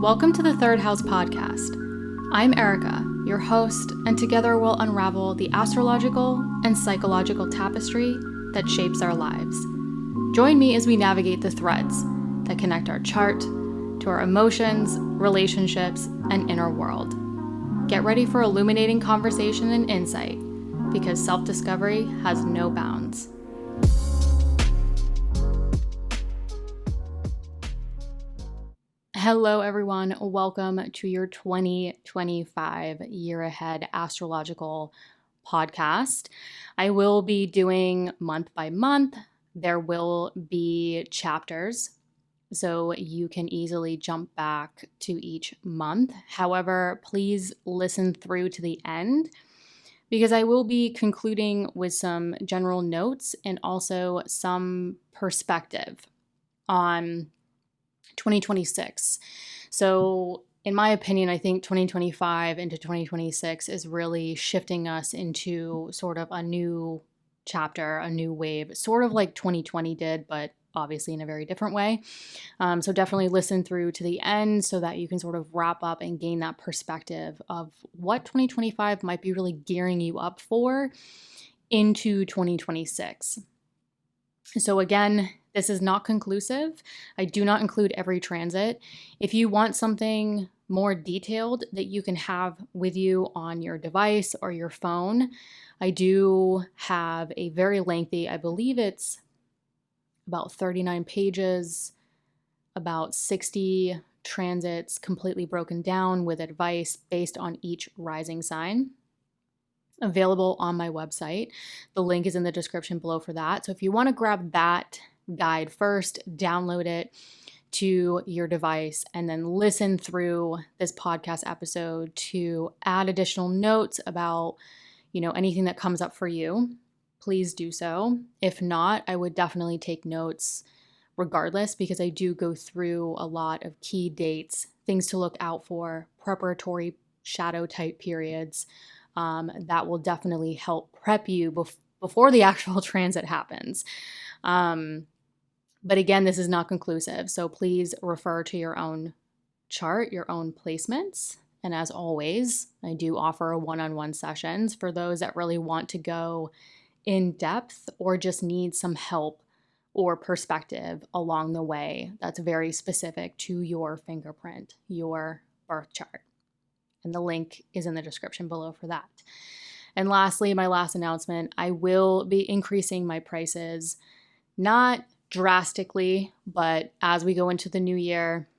Welcome to the Third House Podcast. I'm Erica, your host, and together we'll unravel the astrological and psychological tapestry that shapes our lives. Join me as we navigate the threads that connect our chart to our emotions, relationships, and inner world. Get ready for illuminating conversation and insight, because self-discovery has no bounds. Hello, everyone. Welcome to your 2025 year ahead astrological podcast. I will be doing month by month. There will be chapters, so you can easily jump back to each month. However, please listen through to the end because I will be concluding with some general notes and also some perspective on 2026. So in my opinion, I think 2025 into 2026 is really shifting us into sort of a new chapter, a new wave, sort of like 2020 did, but obviously in a very different way. So definitely listen through to the end so that you can sort of wrap up and gain that perspective of what 2025 might be really gearing you up for into 2026. So again, this is not conclusive. I do not include every transit. If you want something more detailed that you can have with you on your device or your phone, I do have a very lengthy, I believe it's about 39 pages, about 60 transits completely broken down with advice based on each rising sign, available on my website. The link is in the description below for that. So if you want to grab that guide first, download it to your device, and then listen through this podcast episode to add additional notes about, anything that comes up for you, please do so. If not, I would definitely take notes regardless, because I do go through a lot of key dates, things to look out for, preparatory shadow type periods, that will definitely help prep you before the actual transit happens. But again, this is not conclusive, so please refer to your own chart, your own placements. And as always, I do offer one-on-one sessions for those that really want to go in depth or just need some help or perspective along the way that's very specific to your fingerprint, your birth chart. And the link is in the description below for that. And lastly, my last announcement, I will be increasing my prices, not drastically, but as we go into the new year,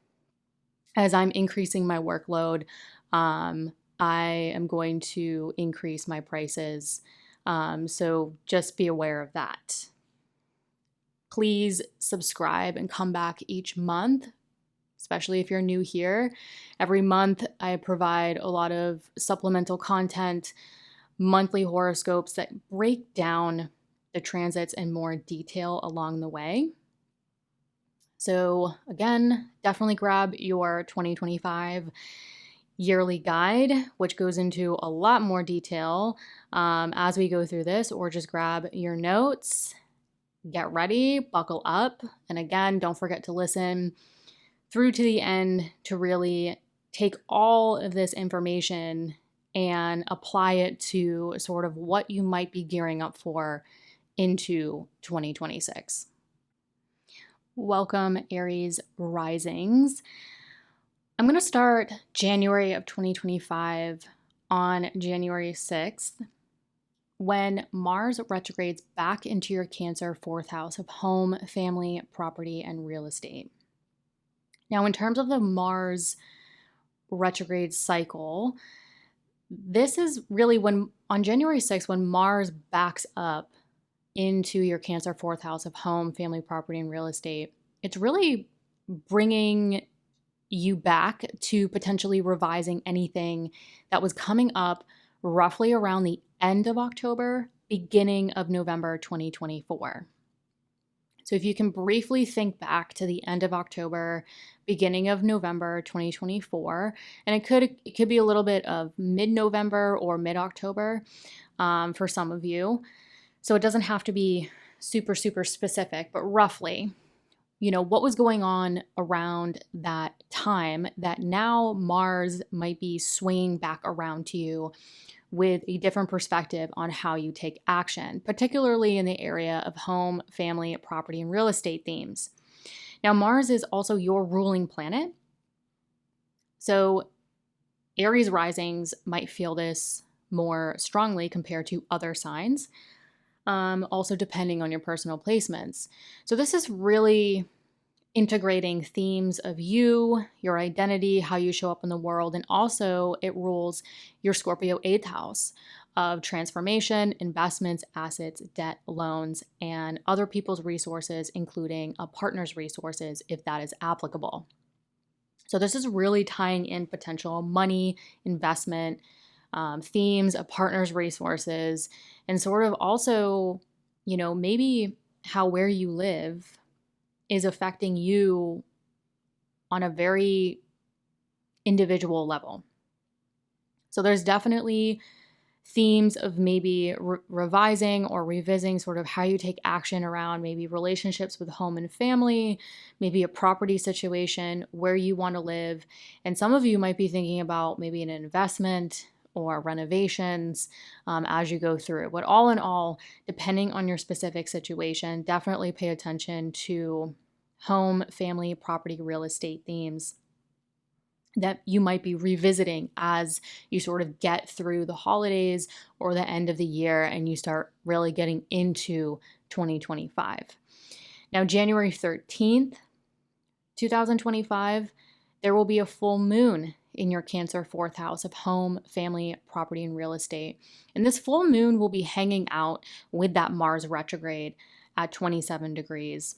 as I'm increasing my workload, I am going to increase my prices. So just be aware of that. Please subscribe and come back each month, especially if you're new here. Every month, I provide a lot of supplemental content, monthly horoscopes that break down the transits in more detail along the way. So again, definitely grab your 2025 yearly guide, which goes into a lot more detail as we go through this, or just grab your notes, get ready, buckle up. And again, don't forget to listen through to the end to really take all of this information and apply it to sort of what you might be gearing up for into 2026. Welcome, Aries risings. I'm going to start January of 2025 on January 6th when Mars retrogrades back into your Cancer 4th house of home, family, property, and real estate. Now, in terms of the Mars retrograde cycle, this is really when on January 6th, when Mars backs up into your Cancer 4th house of home, family, property, and real estate, it's really bringing you back to potentially revising anything that was coming up roughly around the end of October, beginning of November 2024. So if you can briefly think back to the end of October, beginning of November 2024, and it could be a little bit of mid-November or mid-October for some of you. So it doesn't have to be super, super specific, but roughly what was going on around that time that now Mars might be swinging back around to you with a different perspective on how you take action, particularly in the area of home, family, property, and real estate themes. Now, Mars is also your ruling planet. So Aries risings might feel this more strongly compared to other signs, also depending on your personal placements. So this is really integrating themes of you, your identity, how you show up in the world, and also it rules your Scorpio 8th house of transformation, investments, assets, debt, loans, and other people's resources, including a partner's resources, if that is applicable. So this is really tying in potential money, investment, themes, a partner's resources, and sort of also, maybe how where you live is affecting you on a very individual level. So there's definitely themes of maybe revising or revisiting sort of how you take action around maybe relationships with home and family, maybe a property situation, where you want to live. And some of you might be thinking about maybe an investment or renovations as you go through. But all in all, depending on your specific situation, definitely pay attention to home, family, property, real estate themes that you might be revisiting as you sort of get through the holidays or the end of the year and you start really getting into 2025. Now, January 13th, 2025, there will be a full moon in your Cancer 4th house of home, family, property, and real estate. And this full moon will be hanging out with that Mars retrograde at 27 degrees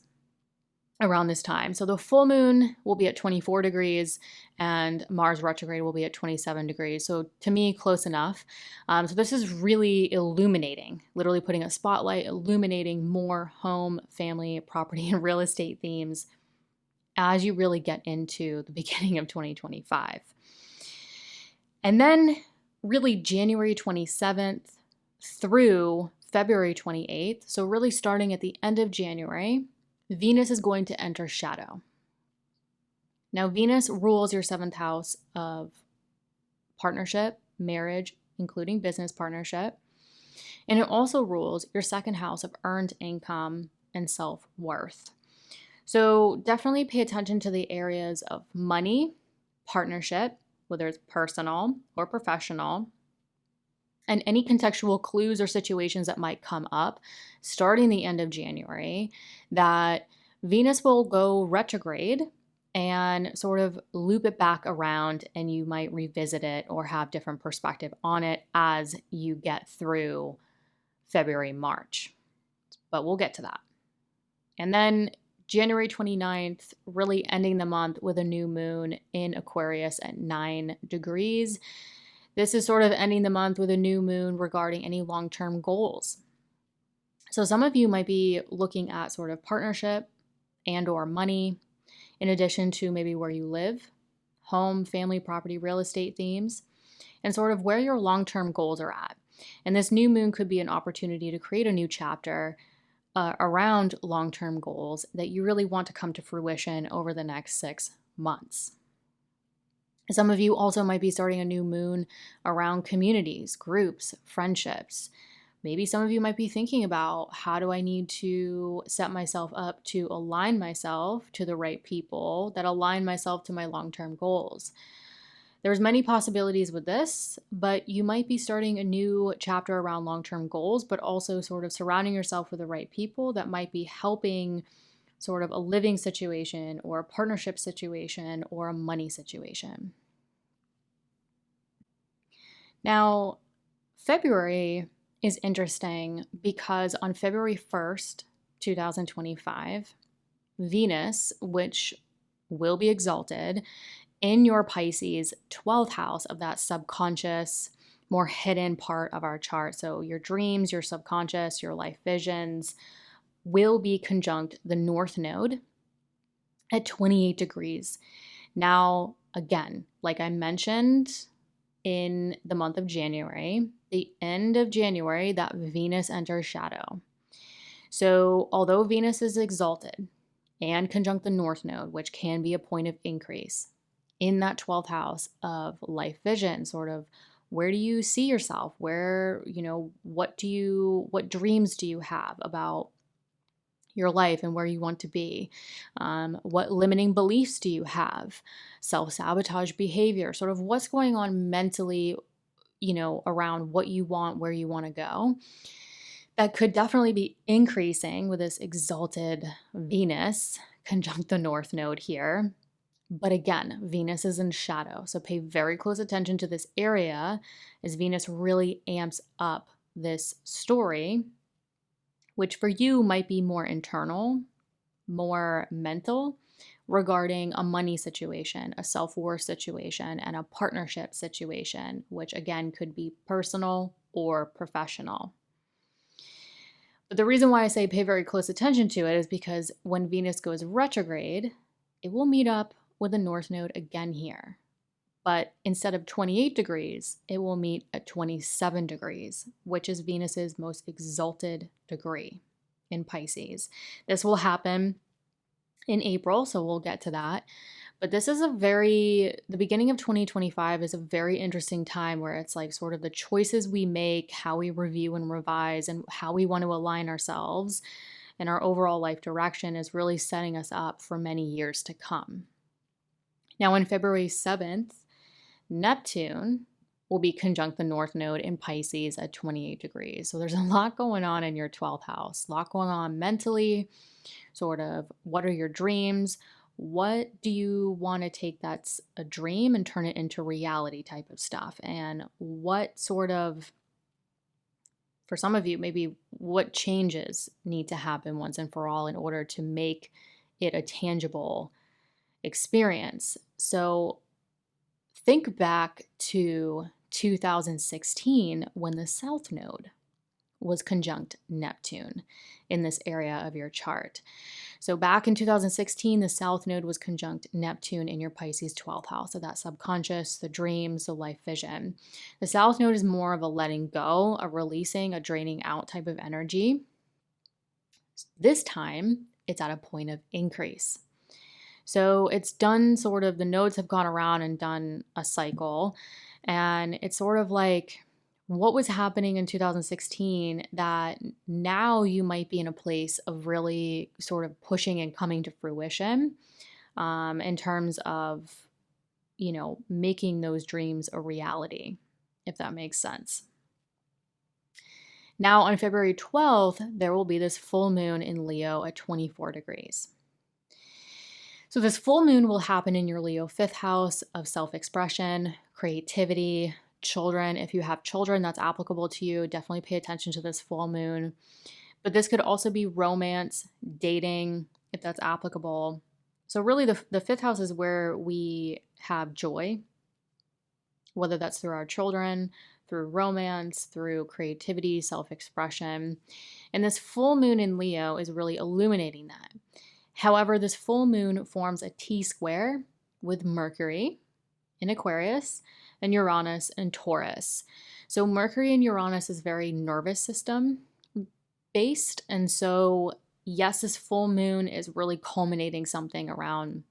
around this time. So the full moon will be at 24 degrees and Mars retrograde will be at 27 degrees. So to me, close enough. So this is really illuminating, literally putting a spotlight, illuminating more home, family, property, and real estate themes as you really get into the beginning of 2025. And then really January 27th through February 28th, so really starting at the end of January, Venus is going to enter shadow. Now, Venus rules your 7th house of partnership, marriage, including business partnership. And it also rules your 2nd house of earned income and self-worth. So definitely pay attention to the areas of money, partnership, whether it's personal or professional, and any contextual clues or situations that might come up starting the end of January, that Venus will go retrograde and sort of loop it back around, and you might revisit it or have different perspective on it as you get through February, March. But we'll get to that. And then January 29th, really ending the month with a new moon in Aquarius at 9 degrees. This is sort of ending the month with a new moon regarding any long-term goals. So some of you might be looking at sort of partnership and or money, in addition to maybe where you live, home, family, property, real estate themes, and sort of where your long-term goals are at. And this new moon could be an opportunity to create a new chapter around long-term goals that you really want to come to fruition over the next 6 months. Some of you also might be starting a new moon around communities, groups, friendships. Maybe some of you might be thinking about, how do I need to set myself up to align myself to the right people that align myself to my long-term goals? There's many possibilities with this, but you might be starting a new chapter around long-term goals, but also sort of surrounding yourself with the right people that might be helping sort of a living situation or a partnership situation or a money situation. Now, February is interesting because on February 1st, 2025, Venus, which will be exalted in your Pisces 12th house of that subconscious, more hidden part of our chart. So your dreams, your subconscious, your life visions will be conjunct the North Node at 28 degrees. Now, again, like I mentioned in the month of January, the end of January, that Venus enters shadow. So although Venus is exalted and conjunct the North Node, which can be a point of increase in that 12th house of life vision, sort of where do you see yourself? Where, what dreams do you have about your life and where you want to be? What limiting beliefs do you have? Self-sabotage behavior, sort of what's going on mentally, around what you want, where you want to go. That could definitely be increasing with this exalted Venus conjunct the North Node here. But again, Venus is in shadow, so pay very close attention to this area as Venus really amps up this story, which for you might be more internal, more mental, regarding a money situation, a self-worth situation, and a partnership situation, which again could be personal or professional. But the reason why I say pay very close attention to it is because when Venus goes retrograde, it will meet up with the North Node again here. But instead of 28 degrees, it will meet at 27 degrees, which is Venus's most exalted degree in Pisces. This will happen in April, so we'll get to that. But this is the beginning of 2025 is a very interesting time where it's like sort of the choices we make, how we review and revise, and how we want to align ourselves and our overall life direction is really setting us up for many years to come. Now, on February 7th, Neptune will be conjunct the North Node in Pisces at 28 degrees. So there's a lot going on in your 12th house, a lot going on mentally, sort of what are your dreams? What do you want to take that's a dream and turn it into reality type of stuff? And what sort of, for some of you, maybe what changes need to happen once and for all in order to make it a tangible experience? So think back to 2016 when the South Node was conjunct Neptune in this area of your chart. So back in 2016, the South Node was conjunct Neptune in your Pisces 12th house. So that subconscious, the dreams, the life vision. The South Node is more of a letting go, a releasing, a draining out type of energy. This time, it's at a point of increase. So it's done sort of, the nodes have gone around and done a cycle. And it's sort of like what was happening in 2016 that now you might be in a place of really sort of pushing and coming to fruition in terms of, making those dreams a reality, if that makes sense. Now on February 12th, there will be this full moon in Leo at 24 degrees. So this full moon will happen in your Leo 5th house of self-expression, creativity, children. If you have children, that's applicable to you. Definitely pay attention to this full moon. But this could also be romance, dating, if that's applicable. So really the 5th house is where we have joy, whether that's through our children, through romance, through creativity, self-expression. And this full moon in Leo is really illuminating that. However, this full moon forms a T-square with Mercury in Aquarius and Uranus and Taurus. So Mercury and Uranus is very nervous system based. And so, yes, this full moon is really culminating something around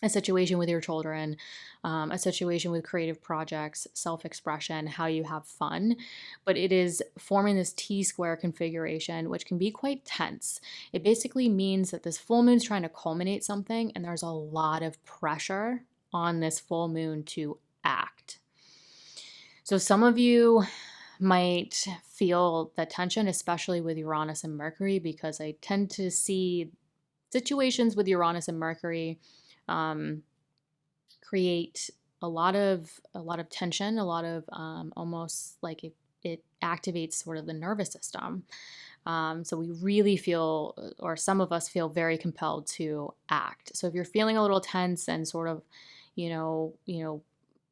a situation with your children, a situation with creative projects, self-expression, how you have fun. But it is forming this T-square configuration, which can be quite tense. It basically means that this full moon is trying to culminate something, and there's a lot of pressure on this full moon to act. So some of you might feel the tension, especially with Uranus and Mercury, because I tend to see situations with Uranus and Mercury create a lot of tension, a lot of almost like it activates sort of the nervous system. So we really feel, or some of us feel very compelled to act. So if you're feeling a little tense and sort of,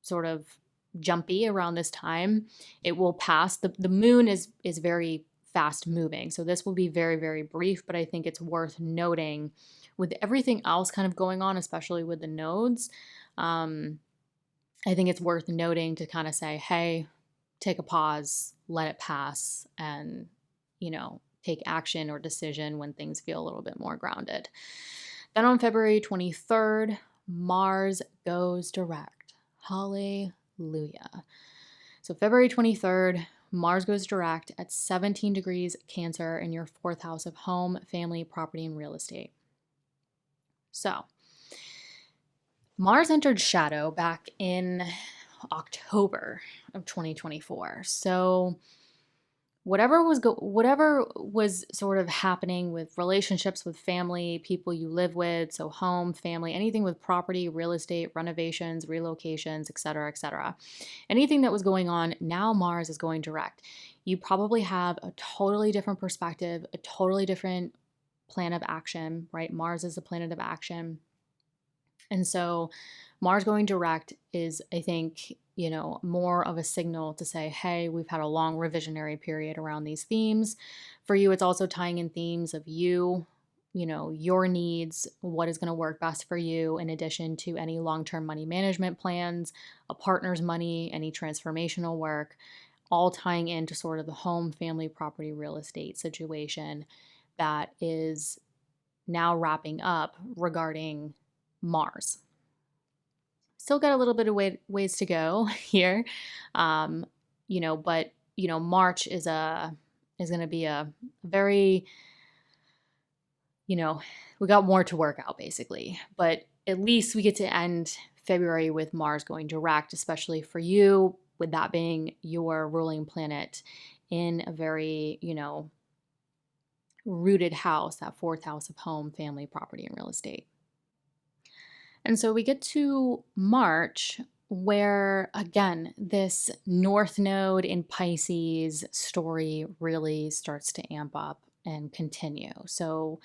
sort of jumpy around this time, it will pass. The moon is very fast moving. So this will be very, very brief, but I think it's worth noting with everything else kind of going on, especially with the nodes. I think it's worth noting to kind of say, hey, take a pause, let it pass, and, take action or decision when things feel a little bit more grounded. Then on February 23rd, Mars goes direct. Hallelujah. So February 23rd, Mars goes direct at 17 degrees Cancer in your fourth house of home, family, property, and real estate. So Mars entered shadow back in October of 2024. So whatever was sort of happening with relationships with family, people you live with, so home, family, anything with property, real estate, renovations, relocations, etc., anything that was going on, now Mars is going direct. You probably have a totally different perspective, a totally different plan of action, right? Mars is a planet of action. And so Mars going direct is, I think, more of a signal to say, hey, we've had a long revisionary period around these themes. For you, it's also tying in themes of your needs, what is going to work best for you, in addition to any long-term money management plans, a partner's money, any transformational work, all tying into sort of the home, family, property, real estate situation that is now wrapping up regarding Mars. Still got a little bit of ways to go here, but March is going to be a very, we got more to work out basically, but at least we get to end February with Mars going direct, especially for you, with that being your ruling planet in a very, rooted house, that fourth house of home, family, property, and real estate. And so we get to March, where again, this North Node in Pisces story really starts to amp up and continue. So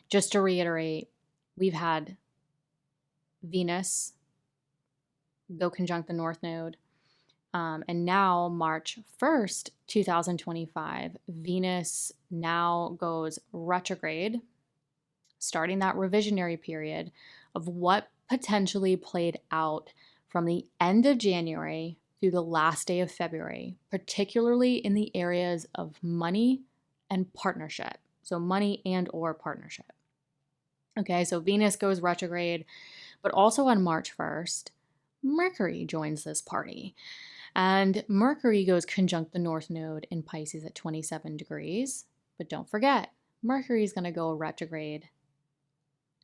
just to reiterate, we've had Venus go conjunct the North Node. And now, March 1st, 2025, Venus now goes retrograde, starting that revisionary period of what potentially played out from the end of January through the last day of February, particularly in the areas of money and partnership. So money and or partnership. Okay, so Venus goes retrograde, but also on March 1st, Mercury joins this party. And Mercury goes conjunct the North Node in Pisces at 27 degrees. But don't forget, Mercury is going to go retrograde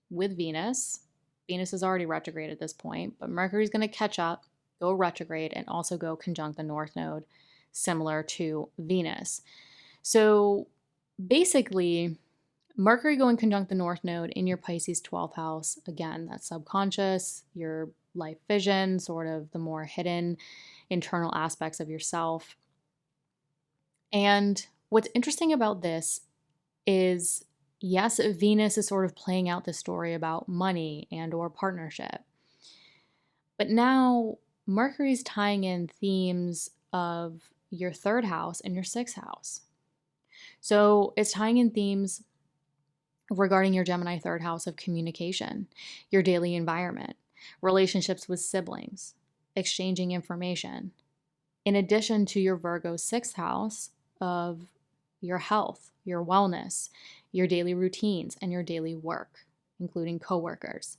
with Venus. Venus is already retrograde at this point, but Mercury is going to catch up, go retrograde, and also go conjunct the North Node, similar to Venus. So basically, Mercury going conjunct the North Node in your Pisces 12th house, again, that's subconscious, your life vision, sort of the more hidden internal aspects of yourself. And what's interesting about this is, yes, Venus is sort of playing out the story about money and or partnership. But now Mercury's tying in themes of your third house and your sixth house. So it's tying in themes regarding your Gemini third house of communication, your daily environment, relationships with siblings, exchanging information, in addition to your Virgo sixth house of your health, your wellness, your daily routines, and your daily work, including coworkers.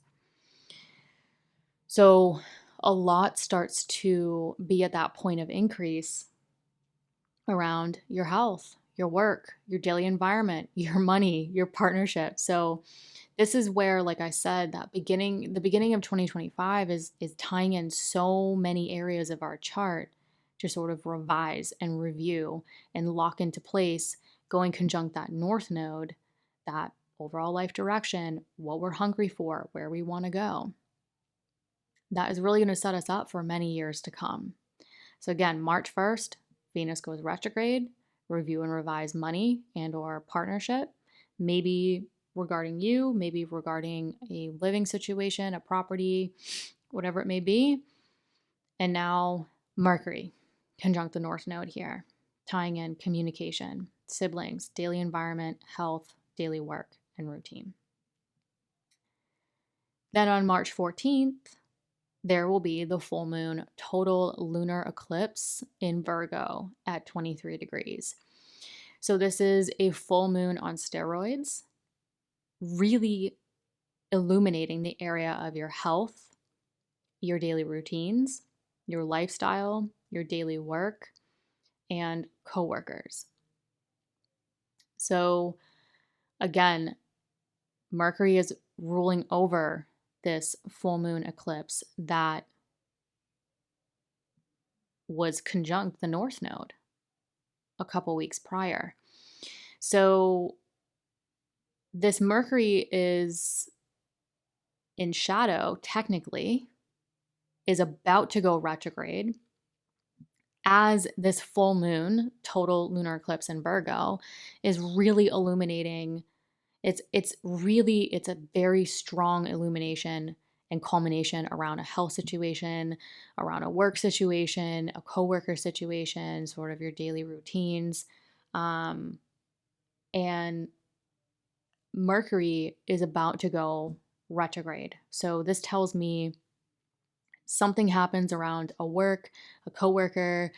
So a lot starts to be at that point of increase around your health, your work, your daily environment, your money, your partnership. So this is where, like I said, the beginning of 2025 is tying in so many areas of our chart to sort of revise and review and lock into place, going conjunct that North Node, that overall life direction, what we're hungry for, where we want to go. That is really going to set us up for many years to come. So again, March 1st, Venus goes retrograde, review and revise money and or partnership, maybe regarding you, maybe regarding a living situation, a property, whatever it may be. And now Mercury conjunct the North Node here, tying in communication, siblings, daily environment, health, daily work, and routine. Then on March 14th, there will be the full moon total lunar eclipse in Virgo at 23 degrees. So this is a full moon on steroids, really illuminating the area of your health, your daily routines, your lifestyle, your daily work, and coworkers. So again, Mercury is ruling over this full moon eclipse that was conjunct the North Node a couple weeks prior. So this Mercury is in shadow, technically, is about to go retrograde as this full moon, total lunar eclipse in Virgo, is really illuminating. It's a very strong illumination and culmination around a health situation, around a work situation, a coworker situation, sort of your daily routines. And Mercury is about to go retrograde. So this tells me something happens around a work, a coworker.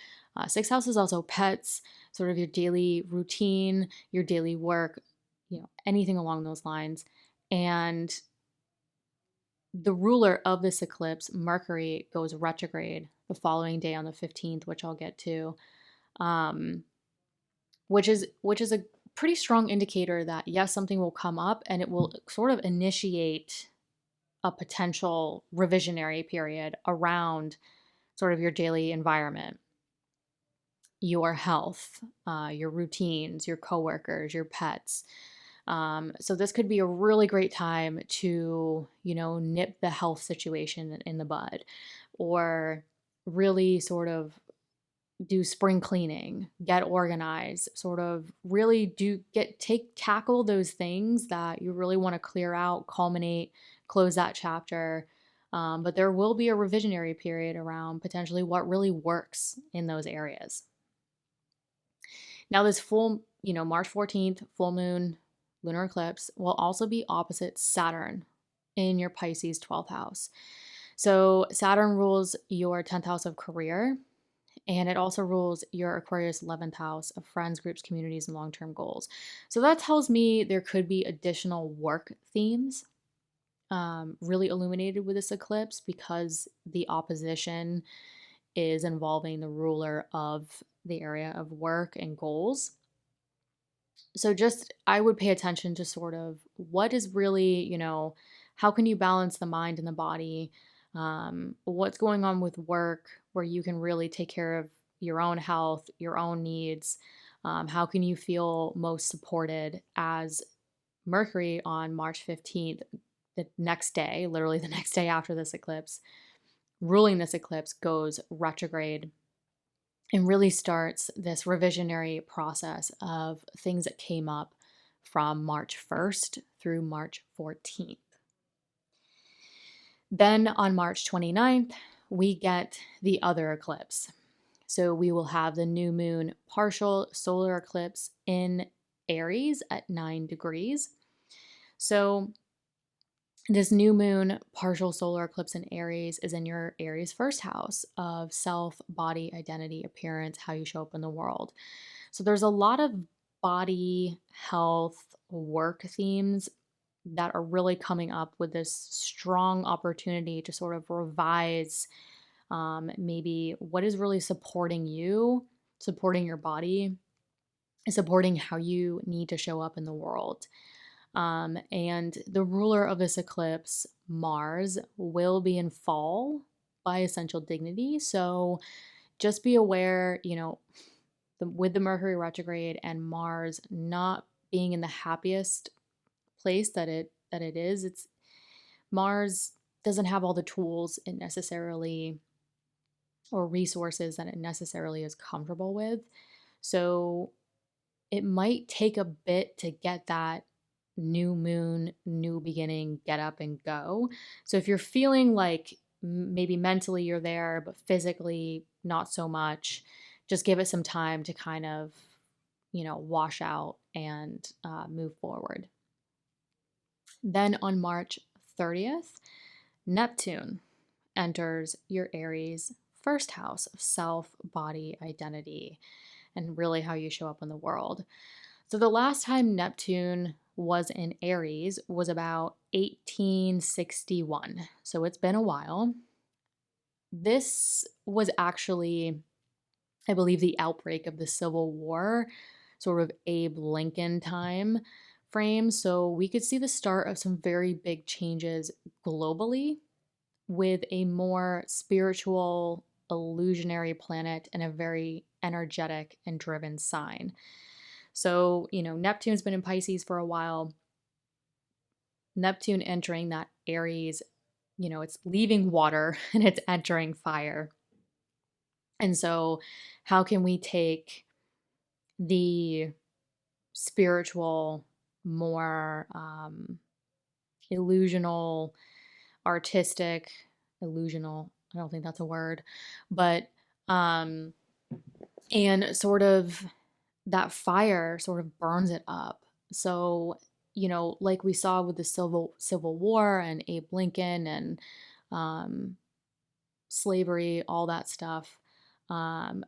Sixth house is also pets, sort of your daily routine, your daily work, anything along those lines. And the ruler of this eclipse, Mercury, goes retrograde the following day on the 15th, which I'll get to, which is a pretty strong indicator that yes, something will come up and it will sort of initiate a potential revisionary period around sort of your daily environment, your health, your routines, your coworkers, your pets. So this could be a really great time to, nip the health situation in the bud, or really sort of do spring cleaning, get organized, sort of really tackle those things that you really want to clear out, culminate, close that chapter. But there will be a revisionary period around potentially what really works in those areas. Now, this March 14th, full moon lunar eclipse will also be opposite Saturn in your Pisces 12th house. So Saturn rules your 10th house of career, and it also rules your Aquarius 11th house of friends, groups, communities, and long-term goals. So that tells me there could be additional work themes really illuminated with this eclipse, because the opposition is involving the ruler of the area of work and goals. So I would pay attention to sort of what is really, how can you balance the mind and the body? What's going on with work where you can really take care of your own health, your own needs? How can you feel most supported as Mercury on March 15th, the next day, literally the next day after this eclipse, ruling this eclipse, goes retrograde and really starts this revisionary process of things that came up from March 1st through March 14th. Then on March 29th, we get the other eclipse. So we will have the new moon partial solar eclipse in Aries at 9 degrees. So this new moon partial solar eclipse in Aries is in your Aries first house of self, body, identity, appearance, how you show up in the world. So there's a lot of body, health, work themes that are really coming up with this strong opportunity to sort of revise maybe what is really supporting you, supporting your body, supporting how you need to show up in the world. And the ruler of this eclipse, Mars, will be in fall by essential dignity. So just be aware, with the Mercury retrograde and Mars not being in the happiest place that it is, it's Mars doesn't have all the tools it necessarily, or resources that it necessarily is comfortable with. So it might take a bit to get that new moon, new beginning, get up and go. So if you're feeling like maybe mentally you're there, but physically not so much, just give it some time to kind of, wash out and move forward. Then on March 30th, Neptune enters your Aries first house of self, body, identity, and really how you show up in the world. So the last time Neptune was in Aries was about 1861. So it's been a while. This was actually, I believe, the outbreak of the Civil War, sort of Abe Lincoln time frame. So we could see the start of some very big changes globally with a more spiritual, illusionary planet and a very energetic and driven sign. So, Neptune's been in Pisces for a while. Neptune entering that Aries, it's leaving water and it's entering fire. And so, how can we take the spiritual, more illusional, artistic, illusional, I don't think that's a word, but, and sort of that fire sort of burns it up. So, like we saw with the Civil War and Abe Lincoln and um, slavery, all that stuff,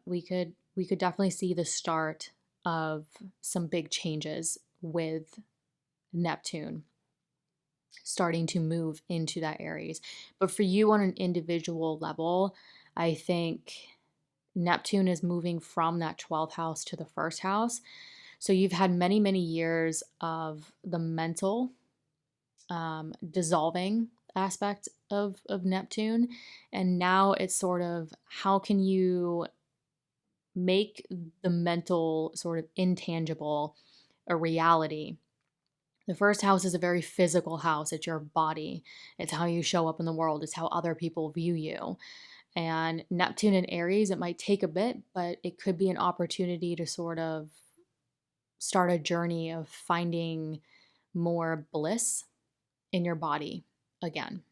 we could definitely see the start of some big changes with Neptune starting to move into that Aries. But for you on an individual level, I think Neptune is moving from that 12th house to the first house. So you've had many, many years of the mental dissolving aspect of Neptune. And now it's sort of how can you make the mental sort of intangible a reality. The first house is a very physical house. It's your body. It's how you show up in the world. It's how other people view you. And Neptune and Aries, it might take a bit, but it could be an opportunity to sort of start a journey of finding more bliss in your body again.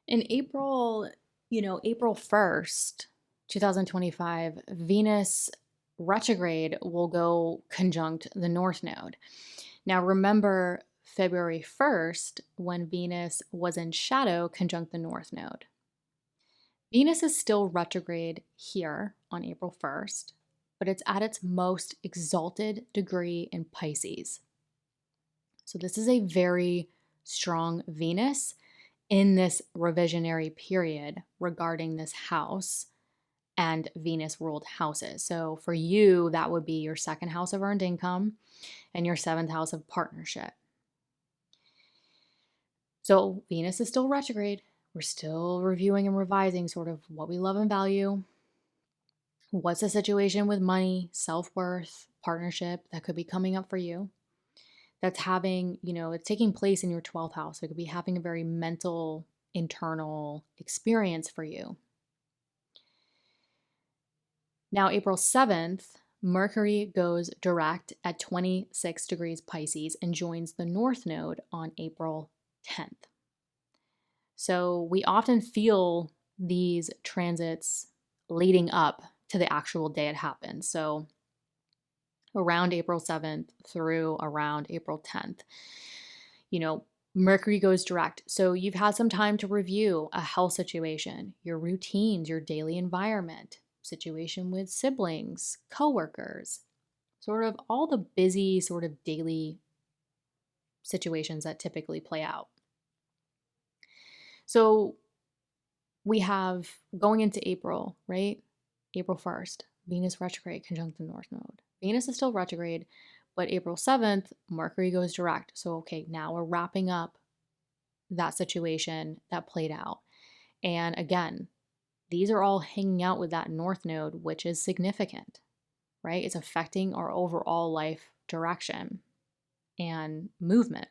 In April, April 1st, 2025, Venus retrograde will go conjunct the North Node. Now, remember February 1st when Venus was in shadow conjunct the North Node. Venus is still retrograde here on April 1st, but it's at its most exalted degree in Pisces. So, this is a very strong Venus in this revisionary period regarding this house and Venus ruled houses. So for you, that would be your second house of earned income and your seventh house of partnership. So Venus is still retrograde. We're still reviewing and revising sort of what we love and value. What's the situation with money, self-worth, partnership that could be coming up for you? That's having, it's taking place in your 12th house. It could be having a very mental, internal experience for you. Now, April 7th, Mercury goes direct at 26 degrees Pisces and joins the North Node on April 10th. So we often feel these transits leading up to the actual day it happens. So around April 7th through around April 10th. Mercury goes direct. So you've had some time to review a health situation, your routines, your daily environment, situation with siblings, coworkers, sort of all the busy sort of daily situations that typically play out. So we have going into April, right? April 1st, Venus retrograde conjunct the North Node. Venus is still retrograde, but April 7th, Mercury goes direct. So, okay, now we're wrapping up that situation that played out. And again, these are all hanging out with that North Node, which is significant, right? It's affecting our overall life direction and movement.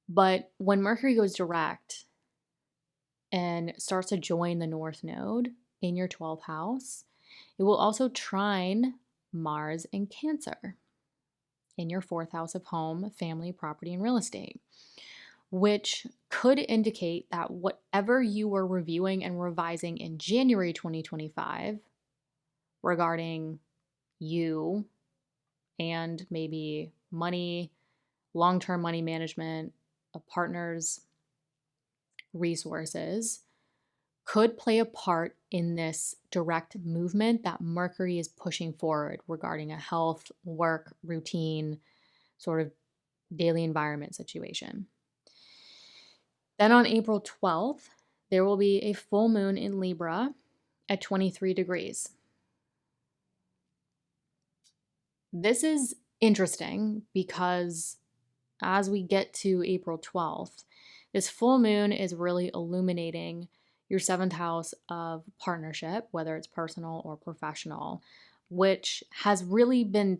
But when Mercury goes direct and starts to join the North Node in your 12th house, it will also trine Mars in Cancer in your 4th house of home, family, property, and real estate, which could indicate that whatever you were reviewing and revising in January 2025 regarding you and maybe money, long-term money management, a partner's resources could play a part in this direct movement that Mercury is pushing forward regarding a health, work, routine, sort of daily environment situation. Then on April 12th, there will be a full moon in Libra at 23 degrees. This is interesting because as we get to April 12th, this full moon is really illuminating your seventh house of partnership, whether it's personal or professional, which has really been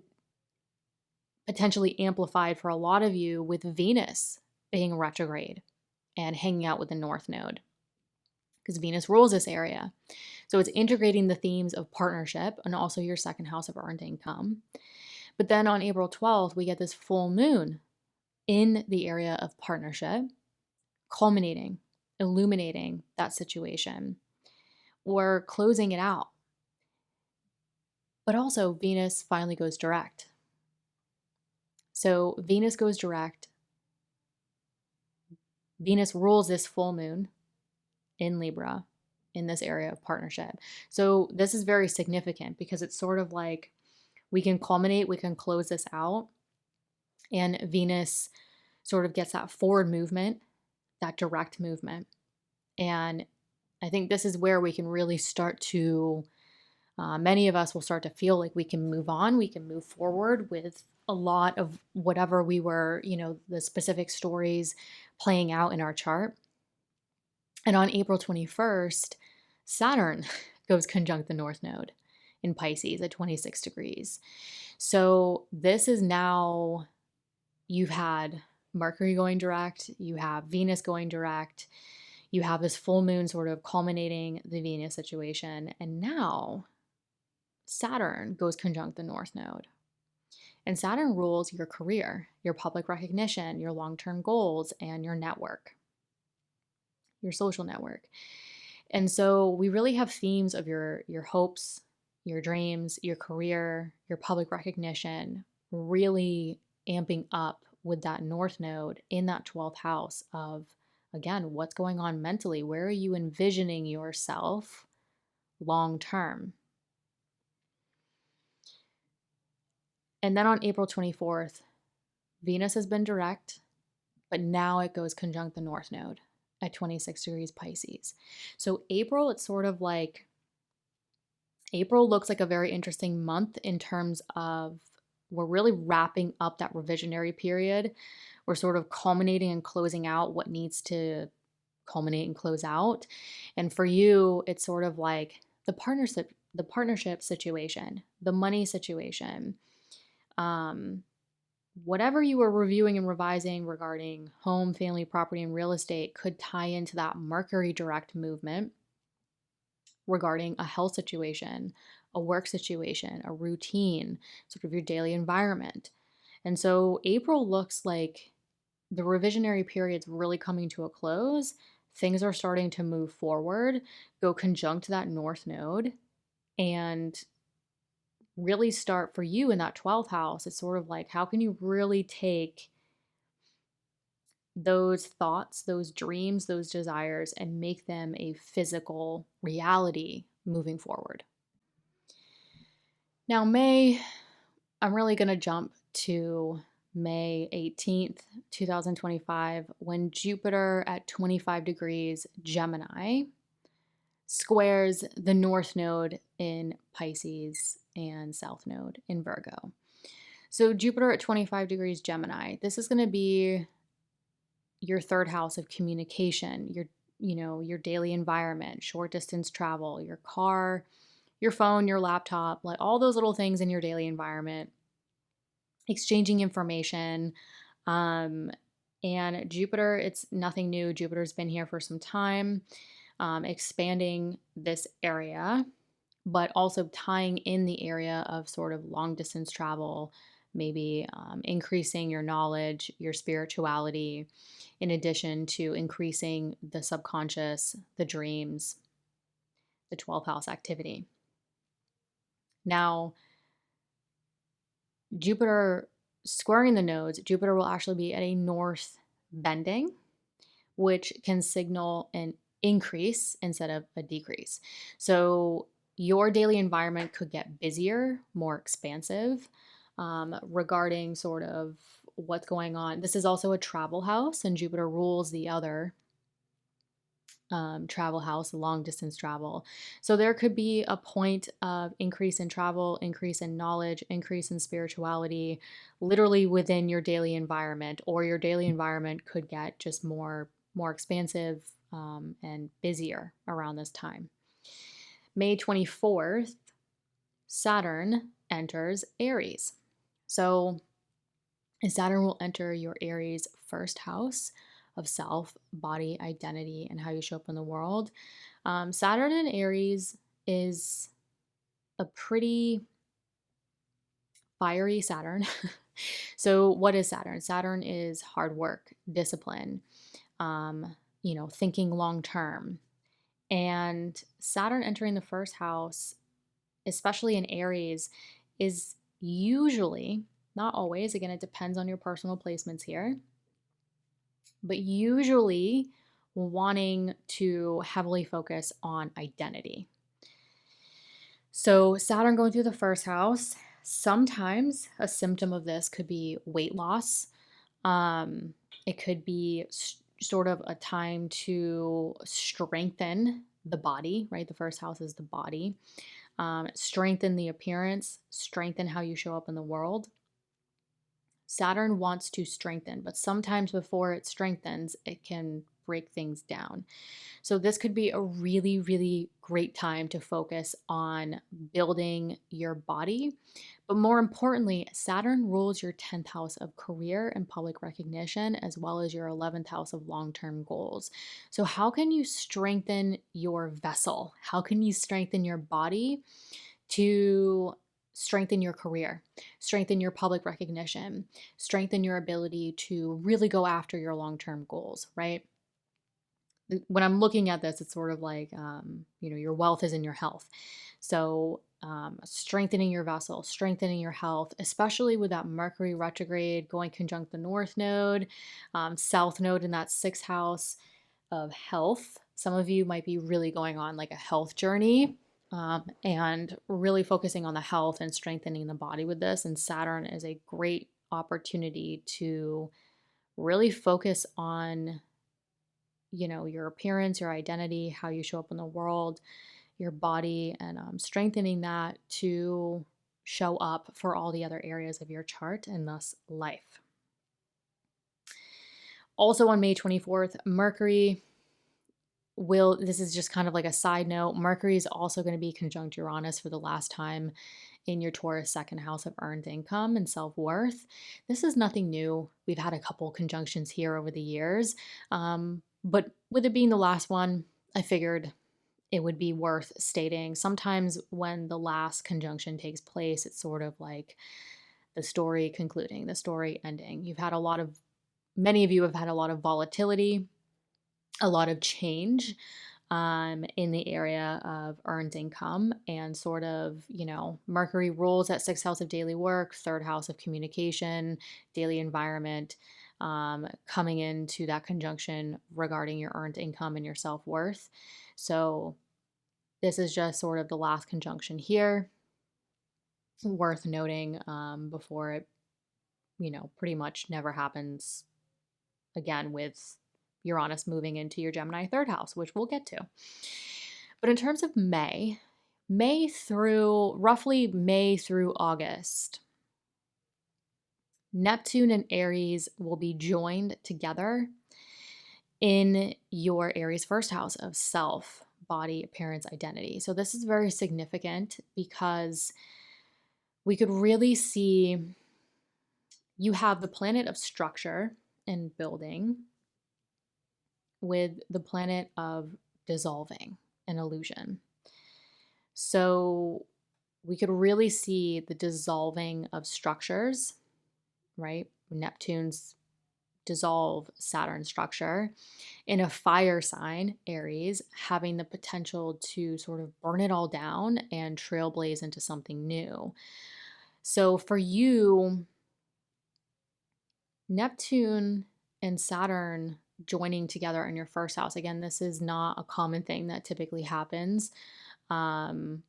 potentially amplified for a lot of you with Venus being retrograde and hanging out with the North Node, because Venus rules this area. So it's integrating the themes of partnership and also your second house of earned income. But then on April 12th, we get this full moon in the area of partnership, culminating, illuminating that situation, or closing it out. But also, Venus finally goes direct. So Venus goes direct. Venus rules this full moon in Libra in this area of partnership. So this is very significant because it's sort of like we can culminate, we can close this out, and Venus sort of gets that forward movement, that direct movement. And I think this is where we can really start to, many of us will start to feel like we can move on, we can move forward with a lot of whatever we were, the specific stories playing out in our chart. And on April 21st, Saturn goes conjunct the North Node in Pisces at 26 degrees. So this is now, you've had Mercury going direct, you have Venus going direct, you have this full moon sort of culminating the Venus situation, and now Saturn goes conjunct the North Node. And Saturn rules your career, your public recognition, your long-term goals, and your network, your social network. And so we really have themes of your hopes, your dreams, your career, your public recognition, really amping up with that North Node in that 12th house of, again, what's going on mentally? Where are you envisioning yourself long term? And then on April 24th, Venus has been direct, but now it goes conjunct the North Node at 26 degrees Pisces. So April, it's sort of like, April looks like a very interesting month in terms of we're really wrapping up that revisionary period. We're sort of culminating and closing out what needs to culminate and close out. And for you, it's sort of like the partnership situation, the money situation, whatever you were reviewing and revising regarding home, family, property, and real estate could tie into that Mercury direct movement regarding a health situation, a work situation, a routine, sort of your daily environment. And so April looks like the revisionary period's really coming to a close. Things are starting to move forward, go conjunct that North Node, and really start for you in that 12th house. It's sort of like, how can you really take those thoughts, those dreams, those desires, and make them a physical reality moving forward? Now, May, I'm really going to jump to May 18th, 2025, when Jupiter at 25 degrees Gemini squares the North Node in Pisces and South Node in Virgo. So Jupiter at 25 degrees Gemini, this is going to be your third house of communication, your daily environment, short distance travel, your car, your phone, your laptop, like all those little things in your daily environment, exchanging information. And Jupiter, it's nothing new. Jupiter's been here for some time, expanding this area, but also tying in the area of sort of long distance travel, maybe increasing your knowledge, your spirituality, in addition to increasing the subconscious, the dreams, the 12th house activity. Now, Jupiter squaring the nodes, Jupiter will actually be at a north bending, which can signal an increase instead of a decrease. So your daily environment could get busier, more expansive, regarding sort of what's going on. This is also a travel house, and Jupiter rules the other travel house, long distance travel. So there could be a point of increase in travel, increase in knowledge, increase in spirituality, literally within your daily environment, or your daily environment could get just more expansive and busier around this time. May 24th, Saturn enters Aries. So Saturn will enter your Aries first house of self, body, identity, and how you show up in the world. Saturn in Aries is a pretty fiery Saturn. So, what is Saturn? Saturn is hard work, discipline, thinking long term. And Saturn entering the first house, especially in Aries, is usually, not always, again, it depends on your personal placements here, but usually wanting to heavily focus on identity. So, Saturn going through the first house, sometimes a symptom of this could be weight loss. It could be sort of a time to strengthen the body, right? The first house is the body. Strengthen the appearance, strengthen how you show up in the world. Saturn wants to strengthen, but sometimes before it strengthens, it can break things down. So this could be a really, really great time to focus on building your body. But more importantly, Saturn rules your 10th house of career and public recognition, as well as your 11th house of long-term goals. So how can you strengthen your vessel? How can you strengthen your body to strengthen your career, strengthen your public recognition, strengthen your ability to really go after your long-term goals, right? When I'm looking at this, it's sort of like, your wealth is in your health. So strengthening your vessel, strengthening your health, especially with that Mercury retrograde going conjunct the North Node, South Node in that sixth house of health. Some of you might be really going on like a health journey and really focusing on the health and strengthening the body with this. And Saturn is a great opportunity to really focus on your appearance, your identity, how you show up in the world, your body, and strengthening that to show up for all the other areas of your chart and thus life. Also on May 24th, Mercury this is just kind of like a side note, Mercury is also going to be conjunct Uranus for the last time in your Taurus second house of earned income and self-worth. This is nothing new. We've had a couple conjunctions here over the years. But with it being the last one, I figured it would be worth stating. Sometimes when the last conjunction takes place, it's sort of like the story concluding, the story ending. Many of you have had a lot of volatility, a lot of change in the area of earned income, and sort of, Mercury rules that sixth house of daily work, third house of communication, daily environment, coming into that conjunction regarding your earned income and your self-worth. So this is just sort of the last conjunction here, worth noting before it, pretty much never happens again with Uranus moving into your Gemini third house, which we'll get to. But in terms of roughly May through August, Neptune and Aries will be joined together in your Aries first house of self, body, appearance, identity. So this is very significant because we could really see you have the planet of structure and building with the planet of dissolving and illusion. So we could really see the dissolving of structures, right? Neptune's dissolve Saturn structure in a fire sign, Aries, having the potential to sort of burn it all down and trailblaze into something new. So for you, Neptune and Saturn joining together in your first house. Again, this is not a common thing that typically happens, um,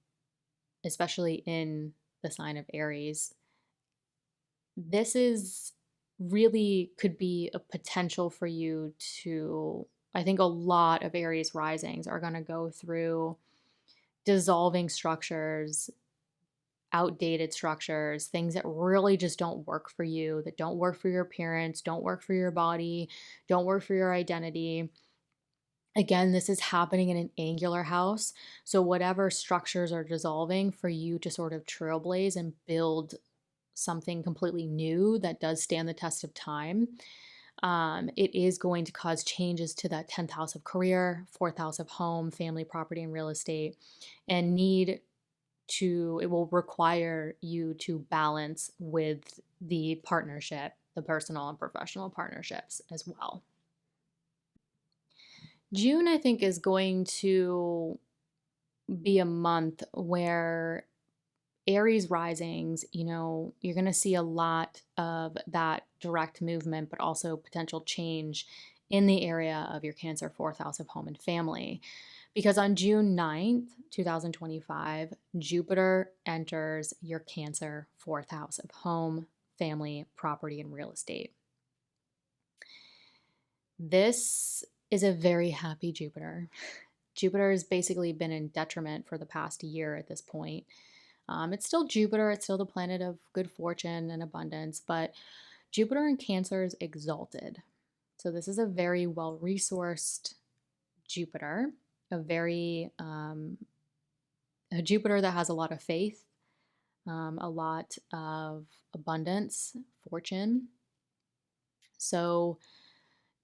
especially in the sign of Aries. This is really could be a potential for you to, I think a lot of Aries risings are going to go through dissolving structures, outdated structures, things that really just don't work for you, that don't work for your appearance, don't work for your body, don't work for your identity. Again, this is happening in an angular house. So, whatever structures are dissolving for you to sort of trailblaze and build something completely new that does stand the test of time, it is going to cause changes to that 10th house of career, 4th house of home, family, property, and real estate, and it will require you to balance with the partnership, the personal and professional partnerships as well. June, I think, is going to be a month where Aries risings, you're going to see a lot of that direct movement, but also potential change in the area of your Cancer 4th house of home and family. Because on June 9th, 2025, Jupiter enters your Cancer 4th house of home, family, property, and real estate. This is a very happy Jupiter. Jupiter has basically been in detriment for the past year at this point. It's still Jupiter, it's still the planet of good fortune and abundance, but Jupiter in Cancer is exalted. So this is a very well resourced Jupiter, a Jupiter that has a lot of faith, a lot of abundance, fortune. So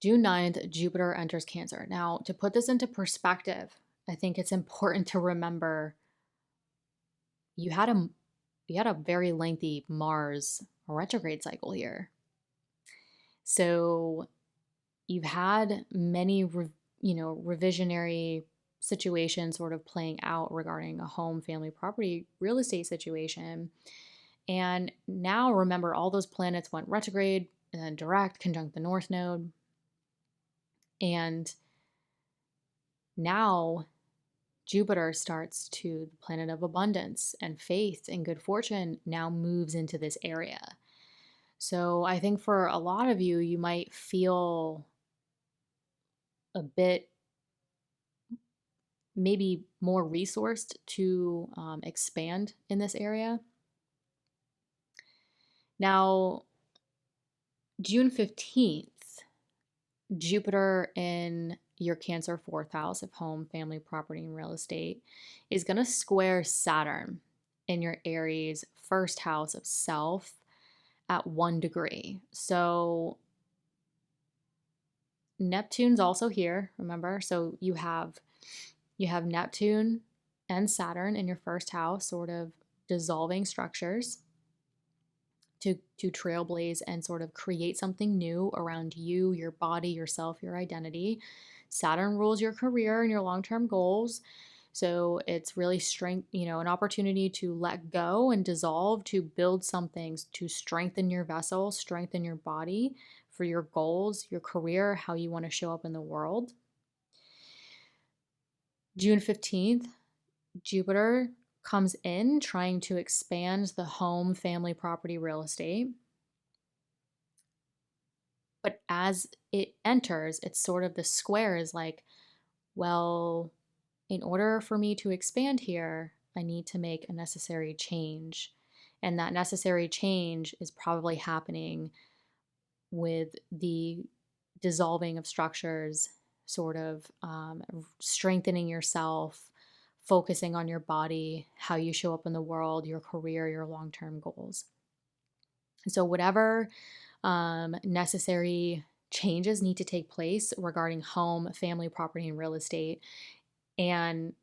June 9th, Jupiter enters Cancer. Now, to put this into perspective, I think it's important to remember you had a very lengthy Mars retrograde cycle here. So you've had many revisionary situations sort of playing out regarding a home, family, property, real estate situation. And now remember, all those planets went retrograde and then direct, conjunct the North Node. And now Jupiter starts to, the planet of abundance and faith and good fortune, now moves into this area. So I think for a lot of you, you might feel a bit maybe more resourced to expand in this area. Now, June 15th, Jupiter in your Cancer 4th house of home, family, property, and real estate is going to square Saturn in your Aries 1st house of self at 1 degree. So Neptune's also here, remember? So you have Neptune and Saturn in your 1st house, sort of dissolving structures to trailblaze and sort of create something new around you, your body, yourself, your identity. Saturn rules your career and your long-term goals. So it's really an opportunity to let go and dissolve, to build something, to strengthen your vessel, strengthen your body for your goals, your career, how you want to show up in the world. June 15th, Jupiter comes in trying to expand the home, family, property, real estate. But as it enters, it's sort of the square is like, well, in order for me to expand here, I need to make a necessary change. And that necessary change is probably happening with the dissolving of structures, sort of strengthening yourself, focusing on your body, how you show up in the world, your career, your long-term goals. So whatever necessary changes need to take place regarding home, family, property, and real estate, and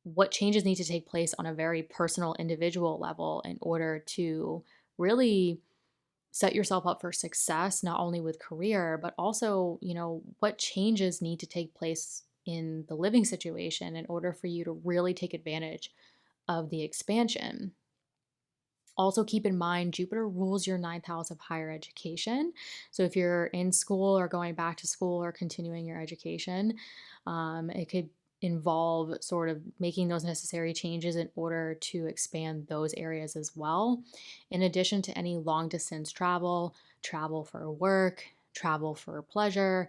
what changes need to take place on a very personal, individual level in order to really set yourself up for success, not only with career, but also, what changes need to take place in the living situation in order for you to really take advantage of the expansion. Also, keep in mind, Jupiter rules your ninth house of higher education. So, if you're in school or going back to school or continuing your education, it could involve sort of making those necessary changes in order to expand those areas as well. In addition to any long distance travel, travel for work, travel for pleasure,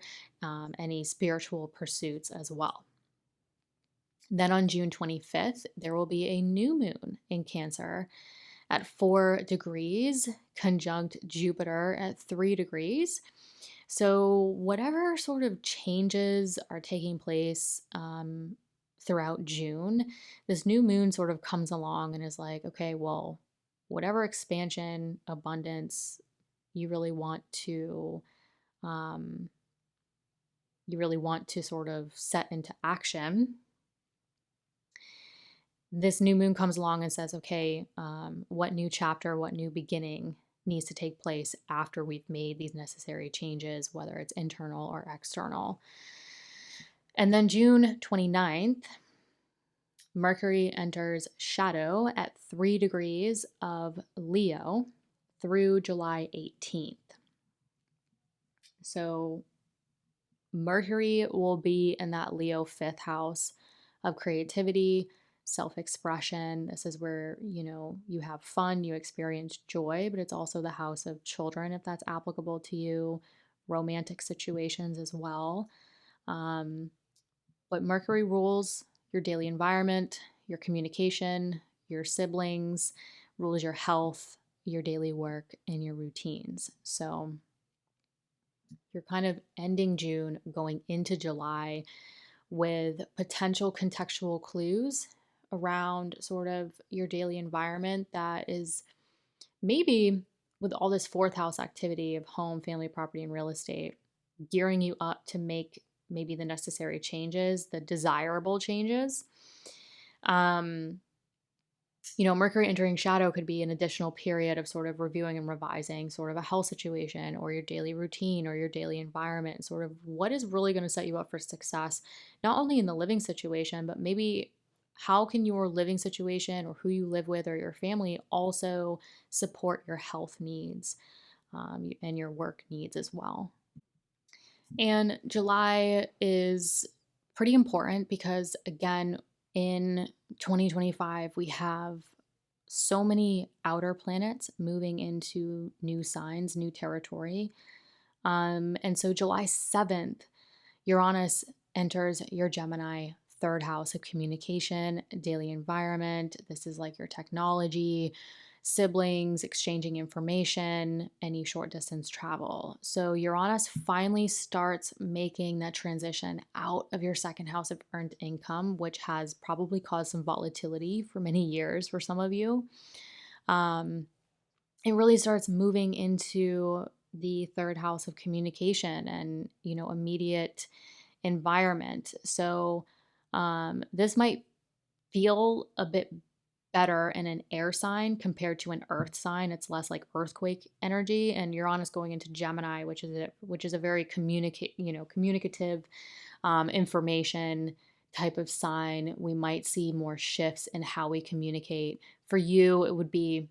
any spiritual pursuits as well. Then on June 25th, there will be a new moon in Cancer at 4 degrees, conjunct Jupiter at 3 degrees. So, whatever sort of changes are taking place throughout June, this new moon sort of comes along and is like, okay, well, whatever expansion, abundance you really want to, um, sort of set into action, this new moon comes along and says, okay, what new chapter, what new beginning needs to take place after we've made these necessary changes, whether it's internal or external. And then June 29th, Mercury enters shadow at 3 degrees of Leo through July 18th. So Mercury will be in that Leo fifth house of creativity, self-expression. This is where, you have fun, you experience joy, but it's also the house of children, if that's applicable to you, romantic situations as well. But Mercury rules your daily environment, your communication, your siblings, rules your health, your daily work, and your routines. So you're kind of ending June, going into July with potential contextual clues around sort of your daily environment that is maybe, with all this fourth house activity of home, family, property, and real estate, gearing you up to make maybe the necessary changes, the desirable changes. Mercury entering shadow could be an additional period of sort of reviewing and revising sort of a health situation or your daily routine or your daily environment, sort of what is really going to set you up for success, not only in the living situation, but maybe how can your living situation or who you live with or your family also support your health needs and your work needs as well. And July is pretty important because, again, in 2025, we have so many outer planets moving into new signs, new territory. And so July 7th, Uranus enters your Gemini third house of communication, daily environment. This is like your technology, siblings, exchanging information, any short distance travel. So Uranus finally starts making that transition out of your second house of earned income, which has probably caused some volatility for many years for some of you. It really starts moving into the third house of communication and, immediate environment. So this might feel a bit better in an air sign compared to an earth sign. It's less like earthquake energy, and Uranus going into Gemini, which is a very communicative information type of sign. We might see more shifts in how we communicate. For you, it would be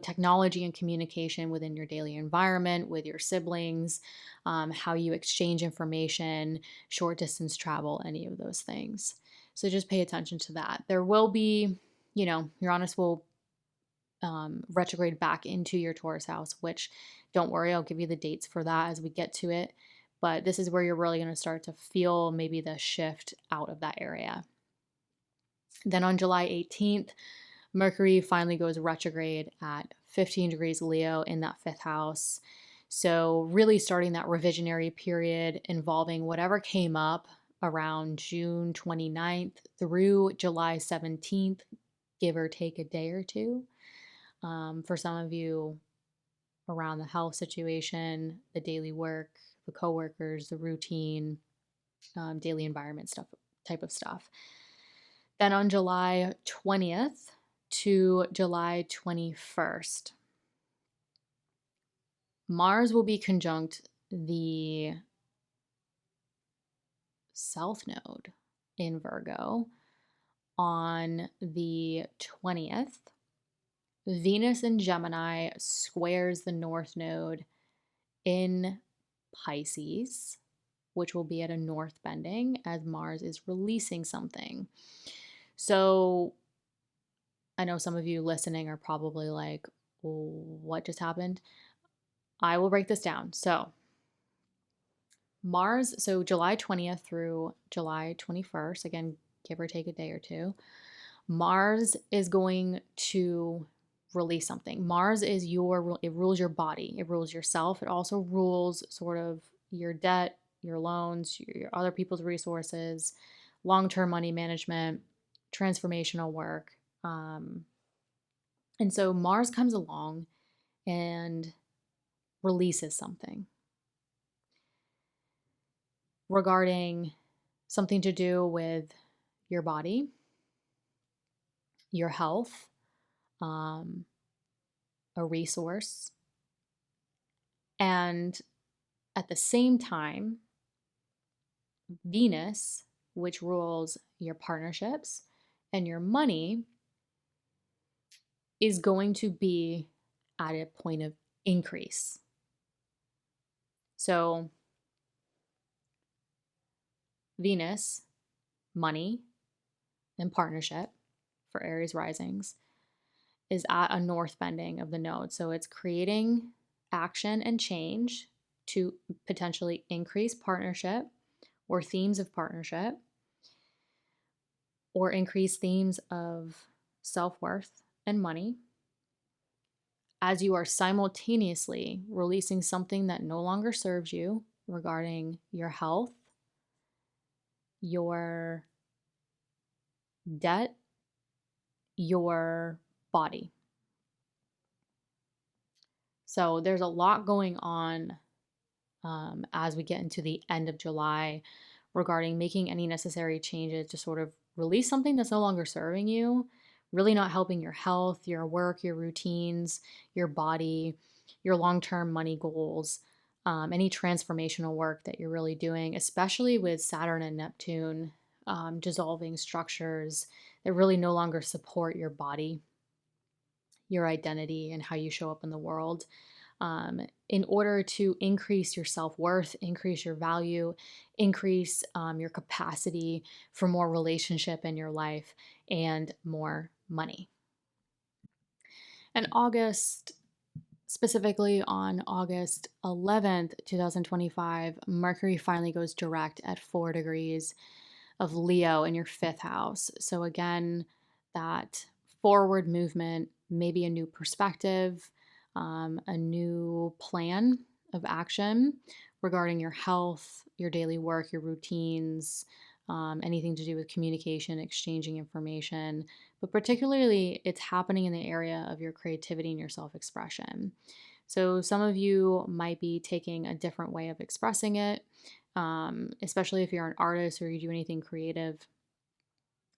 technology and communication within your daily environment, with your siblings, how you exchange information, short distance travel, any of those things. So just pay attention to that. There will be, Uranus will retrograde back into your Taurus house, which, don't worry, I'll give you the dates for that as we get to it. But this is where you're really going to start to feel maybe the shift out of that area. Then on July 18th, Mercury finally goes retrograde at 15 degrees Leo in that fifth house. So, really starting that revisionary period involving whatever came up around June 29th through July 17th, give or take a day or two. For some of you, around the health situation, the daily work, the coworkers, the routine, daily environment stuff, type of stuff. Then on July 20th, to July 21st, Mars will be conjunct the South Node in Virgo on the 20th. Venus in Gemini squares the North Node in Pisces, which will be at a north bending as Mars is releasing something. So I know some of you listening are probably like, what just happened? I will break this down. So Mars, so July 20th through July 21st, again, give or take a day or two, Mars is going to release something. Mars is it rules your body, it rules yourself. It also rules sort of your debt, your loans, your other people's resources, long-term money management, transformational work. And so Mars comes along and releases something regarding something to do with your body, your health, a resource. And at the same time, Venus, which rules your partnerships and your money, is going to be at a point of increase. So, Venus, money, and partnership for Aries risings is at a north bending of the node. So, it's creating action and change to potentially increase partnership or themes of partnership or increase themes of self-worth and money as you are simultaneously releasing something that no longer serves you regarding your health, your debt, your body. So there's a lot going on as we get into the end of July regarding making any necessary changes to sort of release something that's no longer serving you, really not helping your health, your work, your routines, your body, your long-term money goals, any transformational work that you're really doing, especially with Saturn and Neptune dissolving structures that really no longer support your body, your identity, and how you show up in the world. In order to increase your self-worth, increase your value, increase your capacity for more relationship in your life and more money. And August, specifically on August 11th, 2025, Mercury finally goes direct at 4 degrees of Leo in your 5th house. So again, that forward movement, maybe a new perspective, a new plan of action regarding your health, your daily work, your routines, anything to do with communication, exchanging information. But particularly, it's happening in the area of your creativity and your self expression. So, some of you might be taking a different way of expressing it, especially if you're an artist or you do anything creative.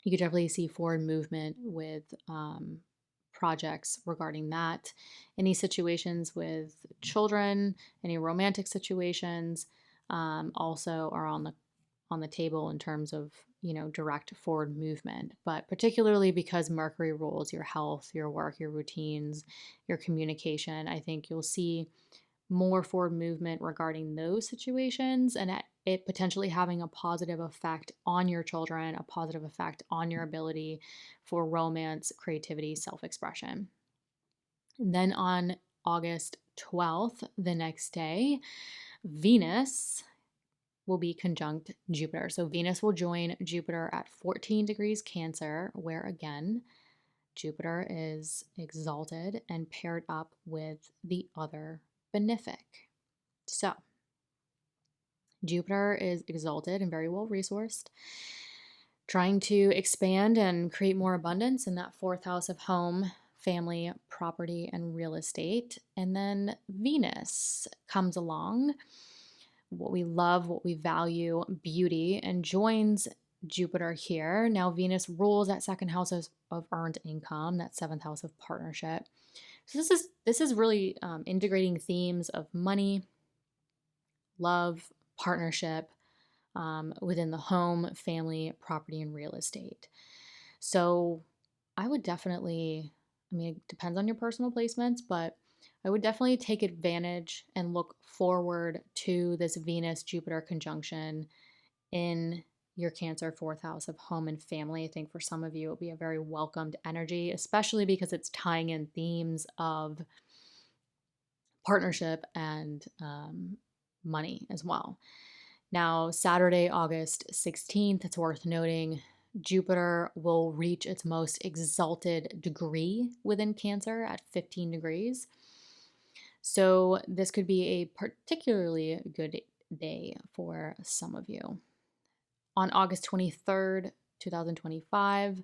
You could definitely see forward movement with projects regarding that. Any situations with children, any romantic situations, also are on the table in terms of direct forward movement. But particularly because Mercury rules your health, your work, your routines, your communication, I think you'll see more forward movement regarding those situations and it potentially having a positive effect on your children, a positive effect on your ability for romance, creativity, self-expression. And then on August 12th, the next day, Venus will be conjunct Jupiter. So Venus will join Jupiter at 14 degrees Cancer, where again, Jupiter is exalted and paired up with the other benefic. So, Jupiter is exalted and very well resourced, trying to expand and create more abundance in that 4th house of home, family, property, and real estate. And then Venus comes along, what we love, what we value, beauty, and joins Jupiter here. Now, Venus rules that 2nd house of earned income, that 7th house of partnership. So this is really integrating themes of money, love, partnership within the home, family, property, and real estate. So I would definitely I mean, it depends on your personal placements, but I would definitely take advantage and look forward to this Venus Jupiter conjunction in your Cancer fourth house of home and family. I think for some of you, it'll be a very welcomed energy, especially because it's tying in themes of partnership and money as well. Now, Saturday, August 16th, it's worth noting Jupiter will reach its most exalted degree within Cancer at 15 degrees. So, this could be a particularly good day for some of you. On August 23rd, 2025,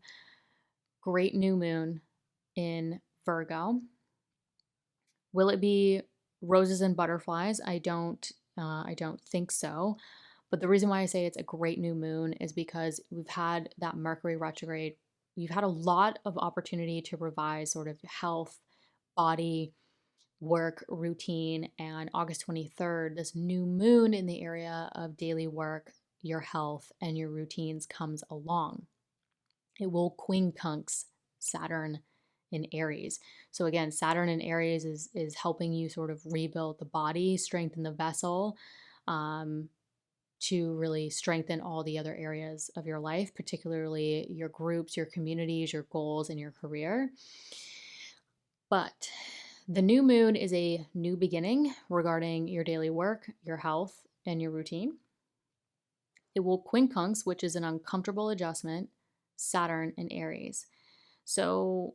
great new moon in Virgo. Will it be roses and butterflies? I don't think so. But the reason why I say it's a great new moon is because we've had that Mercury retrograde. We've had a lot of opportunity to revise sort of health, body, work, routine. And August 23rd, this new moon in the area of daily work, your health, and your routines comes along. It will quincunx Saturn in Aries. So again, Saturn in Aries is helping you sort of rebuild the body, strengthen the vessel, to really strengthen all the other areas of your life, particularly your groups, your communities, your goals, and your career. But the new moon is a new beginning regarding your daily work, your health, and your routine. It will quincunx, which is an uncomfortable adjustment, Saturn in Aries. So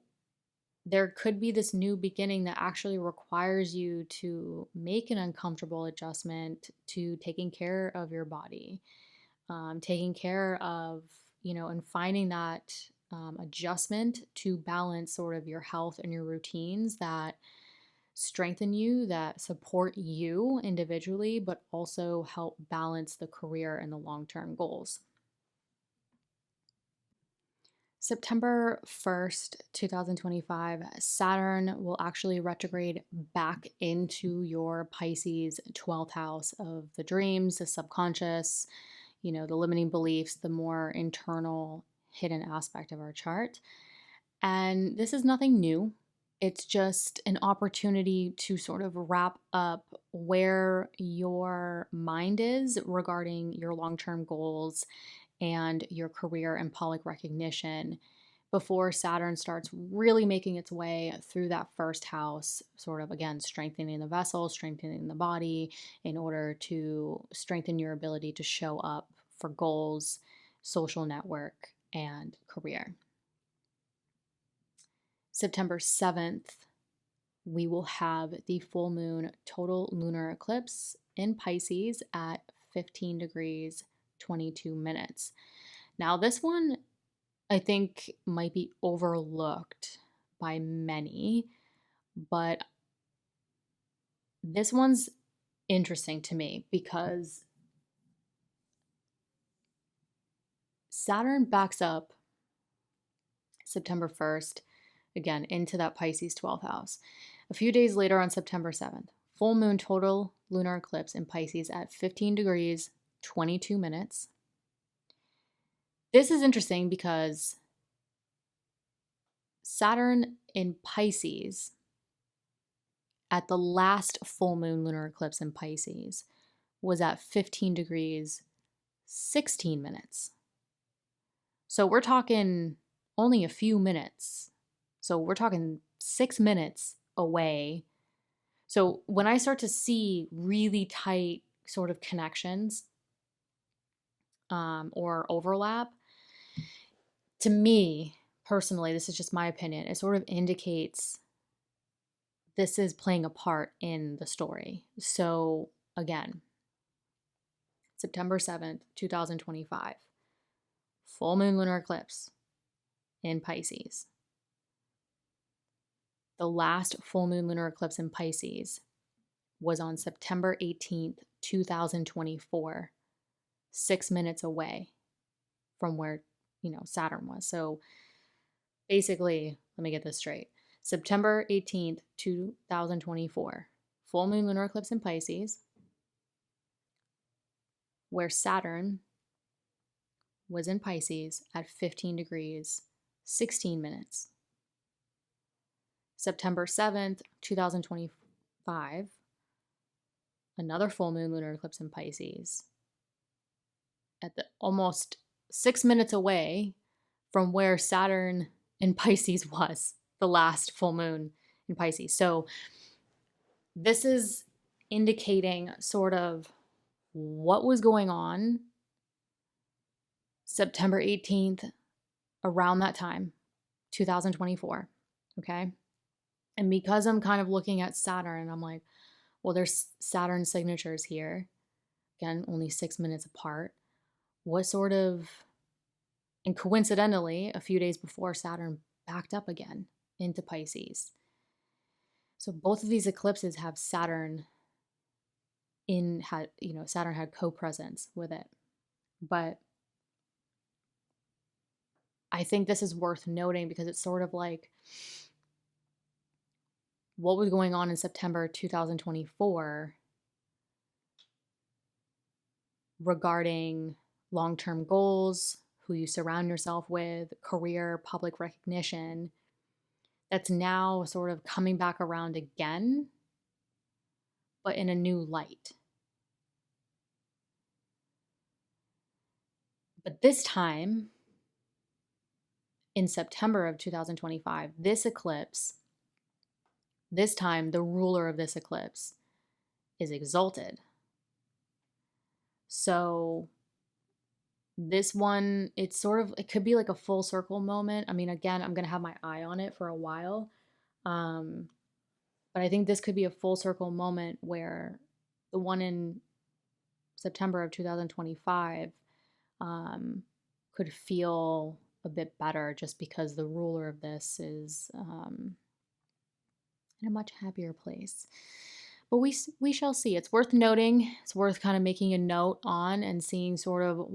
there could be this new beginning that actually requires you to make an uncomfortable adjustment to taking care of your body, taking care of, and finding that adjustment to balance sort of your health and your routines that strengthen you, that support you individually, but also help balance the career and the long-term goals. September 1st, 2025, Saturn will actually retrograde back into your Pisces 12th house of the dreams, the subconscious, the limiting beliefs, the more internal, hidden aspect of our chart. And this is nothing new. It's just an opportunity to sort of wrap up where your mind is regarding your long-term goals and your career and public recognition before Saturn starts really making its way through that first house, sort of again, strengthening the vessel, strengthening the body in order to strengthen your ability to show up for goals, social network, and career. September 7th, we will have the full moon total lunar eclipse in Pisces at 15 degrees 22 minutes. Now, this one I think might be overlooked by many, but this one's interesting to me because Saturn backs up September 1st, again, into that Pisces 12th house. A few days later on September 7th, full moon total lunar eclipse in Pisces at 15 degrees 22 minutes. This is interesting because Saturn in Pisces at the last full moon lunar eclipse in Pisces was at 15 degrees 16 minutes. So we're talking only a few minutes. So we're talking 6 minutes away. So when I start to see really tight sort of connections or overlap, to me personally, this is just my opinion, it sort of indicates this is playing a part in the story. So again, September 7th, 2025, full moon lunar eclipse in Pisces. The last full moon lunar eclipse in Pisces was on September 18th, 2024, 6 minutes away from where, Saturn was. So basically, let me get this straight. September 18th, 2024, full moon lunar eclipse in Pisces, where Saturn was in Pisces at 15 degrees, 16 minutes. September 7th, 2025, another full moon lunar eclipse in Pisces at the almost 6 minutes away from where Saturn in Pisces was, the last full moon in Pisces. So this is indicating sort of what was going on September 18th, around that time, 2024. Okay. And because I'm kind of looking at Saturn, I'm like, well, there's Saturn signatures here. Again, only 6 minutes apart. What sort of, and coincidentally, a few days before, Saturn backed up again into Pisces. So both of these eclipses have Saturn Saturn had co-presence with it. But I think this is worth noting because it's sort of like what was going on in September 2024 regarding long-term goals, who you surround yourself with, career, public recognition, that's now sort of coming back around again, but in a new light. But this time, in September of 2025, this eclipse, this time the ruler of this eclipse is exalted. So this one, it could be like a full circle moment. I mean, again, I'm going to have my eye on it for a while. But I think this could be a full circle moment where the one in September of 2025 could feel a bit better just because the ruler of this is in a much happier place. But we shall see. It's worth noting. It's worth kind of making a note on and seeing sort of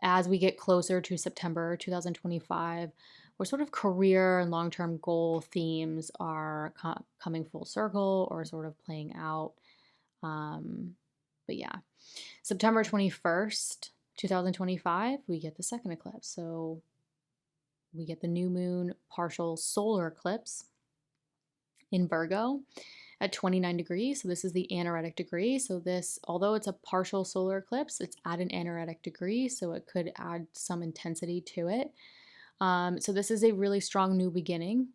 as we get closer to September 2025, where sort of career and long-term goal themes are coming full circle or sort of playing out. But yeah, September 21st, 2025, we get the second eclipse. So we get the new moon partial solar eclipse in Virgo at 29 degrees. So this is the anaretic degree. So this, although it's a partial solar eclipse, it's at an anaretic degree, so it could add some intensity to it. So this is a really strong new beginning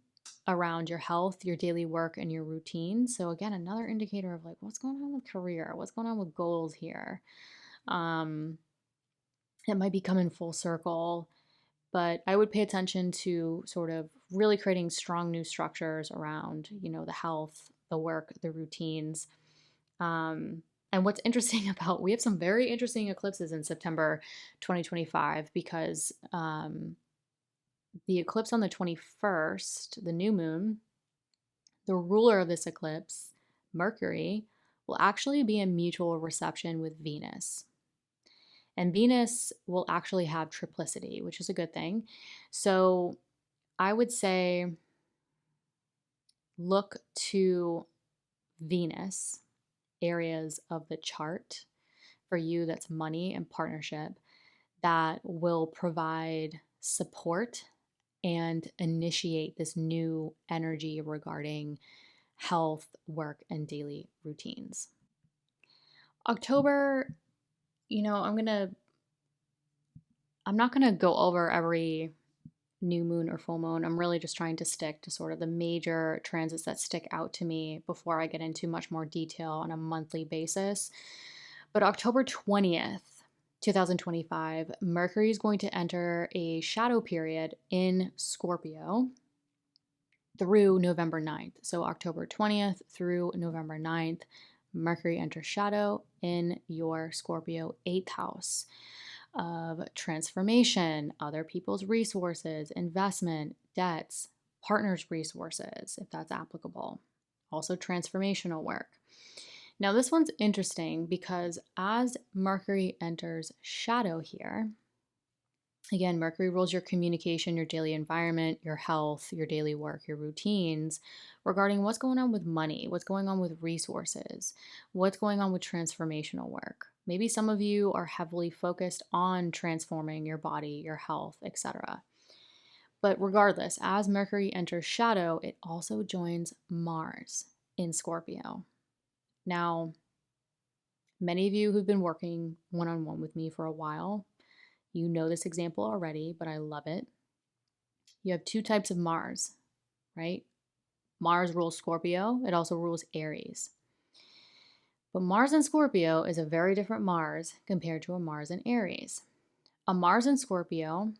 around your health, your daily work, and your routine. So again, another indicator of like what's going on with career, what's going on with goals here. It might be coming full circle, but I would pay attention to sort of really creating strong new structures around, the health, the work, the routines. And what's interesting about, we have some very interesting eclipses in September 2025 because the eclipse on the 21st, the new moon, the ruler of this eclipse, Mercury, will actually be in mutual reception with Venus. And Venus will actually have triplicity, which is a good thing. So I would say look to Venus areas of the chart for you that's money and partnership that will provide support and initiate this new energy regarding health, work, and daily routines. October, I'm not gonna go over every new moon or full moon. I'm really just trying to stick to sort of the major transits that stick out to me before I get into much more detail on a monthly basis. But October 20th, 2025, Mercury is going to enter a shadow period in Scorpio through November 9th. So October 20th through November 9th, Mercury enters shadow in your Scorpio 8th house of transformation, other people's resources, investment, debts, partners' resources, if that's applicable. Also transformational work. Now, this one's interesting because as Mercury enters shadow here, again, Mercury rules your communication, your daily environment, your health, your daily work, your routines regarding what's going on with money, what's going on with resources, what's going on with transformational work. Maybe some of you are heavily focused on transforming your body, your health, etc. But regardless, as Mercury enters shadow, it also joins Mars in Scorpio. Now, many of you who've been working one-on-one with me for a while, you know this example already, but I love it. You have two types of Mars, right? Mars rules Scorpio. It also rules Aries. But Mars in Scorpio is a very different Mars compared to a Mars in Aries. A Mars in Scorpio,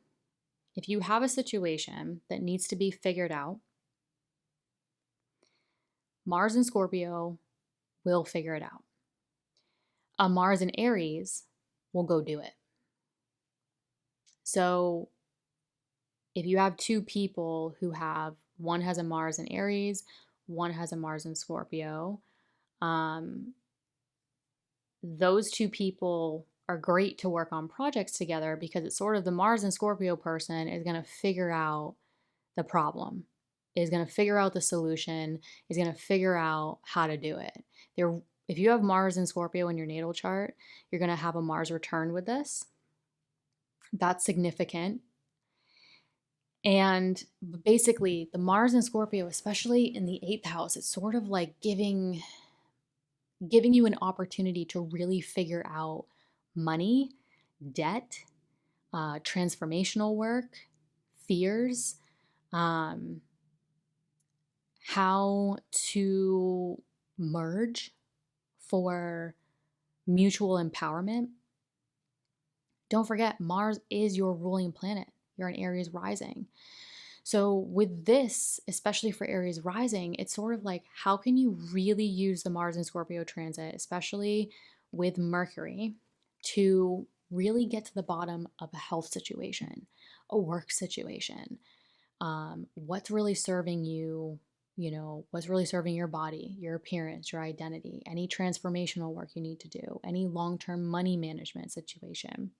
if you have a situation that needs to be figured out, Mars in Scorpio will figure it out. A Mars in Aries will go do it. So if you have two people who have, one has a Mars in Aries, one has a Mars in Scorpio, those two people are great to work on projects together because it's sort of the Mars and Scorpio person is going to figure out the problem, is going to figure out the solution, is going to figure out how to do it. If you have Mars and Scorpio in your natal chart, you're going to have a Mars return with this. That's significant. And basically, the Mars and Scorpio, especially in the 8th house, it's sort of like giving you an opportunity to really figure out money, debt, transformational work, fears, how to merge for mutual empowerment. Don't forget, Mars is your ruling planet. You're an Aries rising. So with this, especially for Aries rising, it's sort of like, how can you really use the Mars and Scorpio transit, especially with Mercury, to really get to the bottom of a health situation, a work situation, what's really serving you, what's really serving your body, your appearance, your identity, any transformational work you need to do, any long-term money management situation.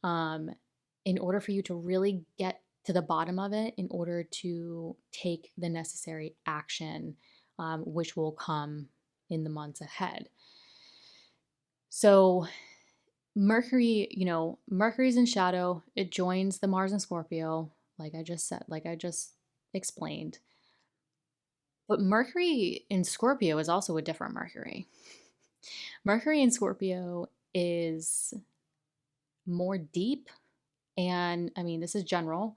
In order for you to really get to the bottom of it, in order to take the necessary action, which will come in the months ahead. So Mercury, Mercury's in shadow. It joins the Mars and Scorpio, like I just said, like I just explained. But Mercury in Scorpio is also a different Mercury. Mercury in Scorpio is more deep. And I mean, this is general,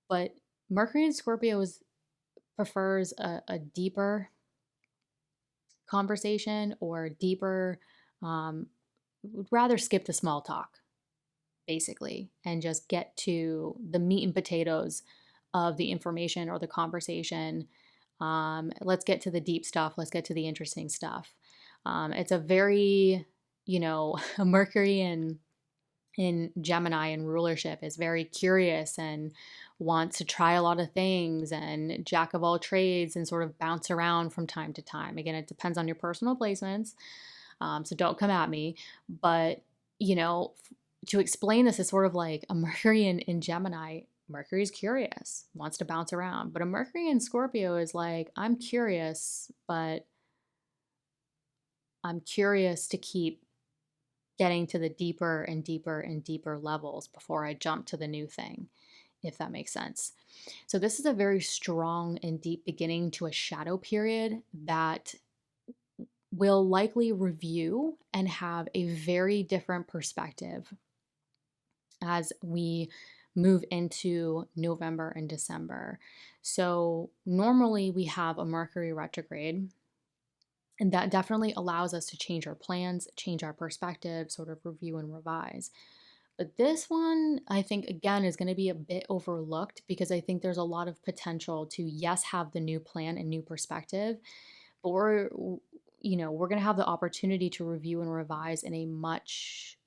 but Mercury in Scorpio prefers a deeper conversation or deeper, would rather skip the small talk, basically, and just get to the meat and potatoes of the information or the conversation. Let's get to the deep stuff. Let's get to the interesting stuff. It's a very, Mercury in Gemini and rulership is very curious and wants to try a lot of things and jack of all trades and sort of bounce around from time to time. Again, it depends on your personal placements. So don't come at me. But, to explain this is sort of like a Mercury in Gemini. Mercury is curious, wants to bounce around. But a Mercury in Scorpio is like, I'm curious, but I'm curious to keep getting to the deeper and deeper and deeper levels before I jump to the new thing, if that makes sense. So this is a very strong and deep beginning to a shadow period that will likely review and have a very different perspective as we move into November and December. So normally we have a Mercury retrograde, and that definitely allows us to change our plans, change our perspective, sort of review and revise. But this one, I think, again, is going to be a bit overlooked because I think there's a lot of potential to, yes, have the new plan and new perspective, but we're going to have the opportunity to review and revise in a much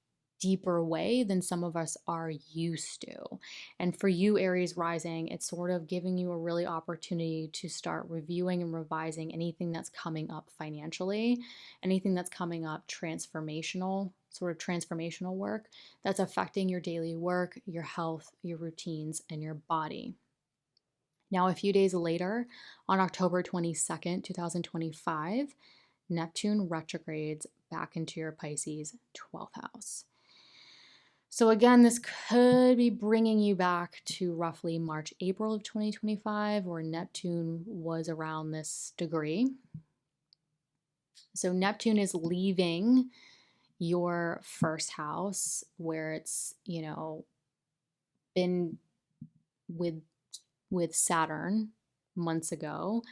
deeper way than some of us are used to. And for you, Aries rising, it's sort of giving you a really opportunity to start reviewing and revising anything that's coming up financially, anything that's coming up transformational work that's affecting your daily work, your health, your routines, and your body. Now, a few days later, on October 22nd, 2025, Neptune retrogrades back into your Pisces 12th house. So again, this could be bringing you back to roughly March, April of 2025, where Neptune was around this degree. So Neptune is leaving your first house where it's, been with Saturn months ago,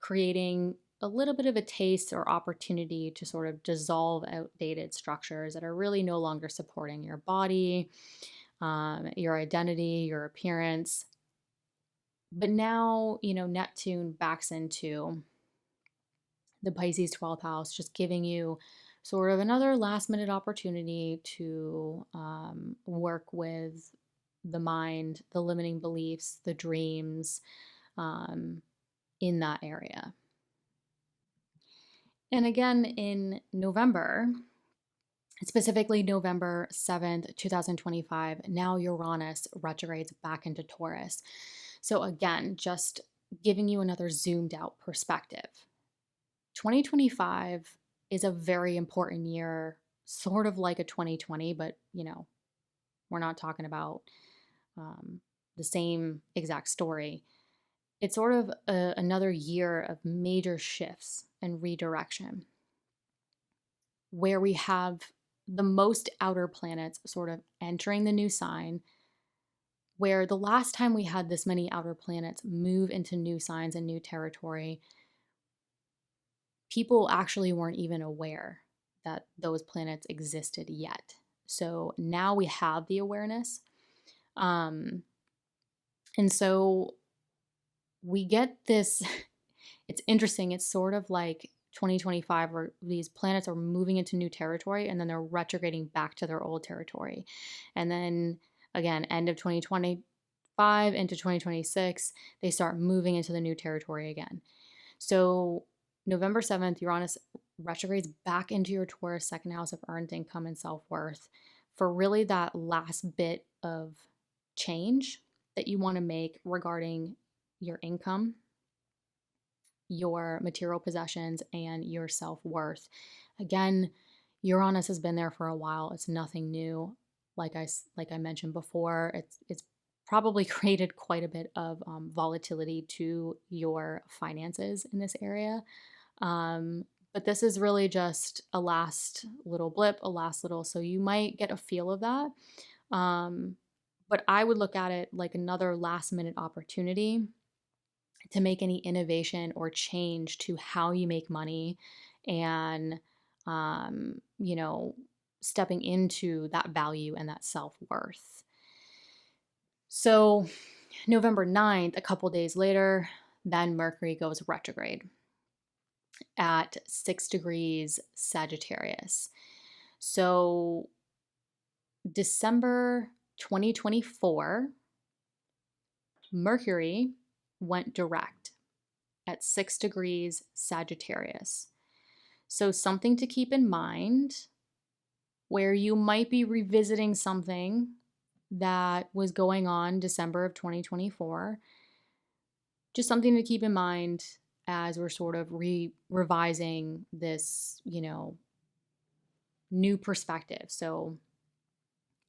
creating a little bit of a taste or opportunity to sort of dissolve outdated structures that are really no longer supporting your body, your identity, your appearance. But now, Neptune backs into the Pisces 12th house, just giving you sort of another last minute opportunity to work with the mind, the limiting beliefs, the dreams in that area. And again, in November, specifically November 7th, 2025, now Uranus retrogrades back into Taurus. So again, just giving you another zoomed out perspective. 2025 is a very important year, sort of like a 2020, but we're not talking about the same exact story. It's sort of another year of major shifts and redirection, where we have the most outer planets sort of entering the new sign, where the last time we had this many outer planets move into new signs and new territory, people actually weren't even aware that those planets existed yet. So now we have the awareness. And so we get this, it's interesting. It's sort of like 2025 where these planets are moving into new territory and then they're retrograding back to their old territory. And then again, end of 2025 into 2026, they start moving into the new territory again. So November 7th, Uranus retrogrades back into your Taurus second house of earned income and self-worth for really that last bit of change that you want to make regarding your income, your material possessions, and your self-worth. Again, Uranus has been there for a while. It's nothing new. Like I mentioned before, it's probably created quite a bit of volatility to your finances in this area. But this is really just a last little blip, so you might get a feel of that. But I would look at it like another last minute opportunity to make any innovation or change to how you make money and, stepping into that value and that self-worth. So November 9th, a couple days later, then Mercury goes retrograde at 6 degrees Sagittarius. So December 2024, Mercury went direct at 6 degrees Sagittarius. So something to keep in mind where you might be revisiting something that was going on December of 2024. Just something to keep in mind as we're sort of revising this, new perspective. So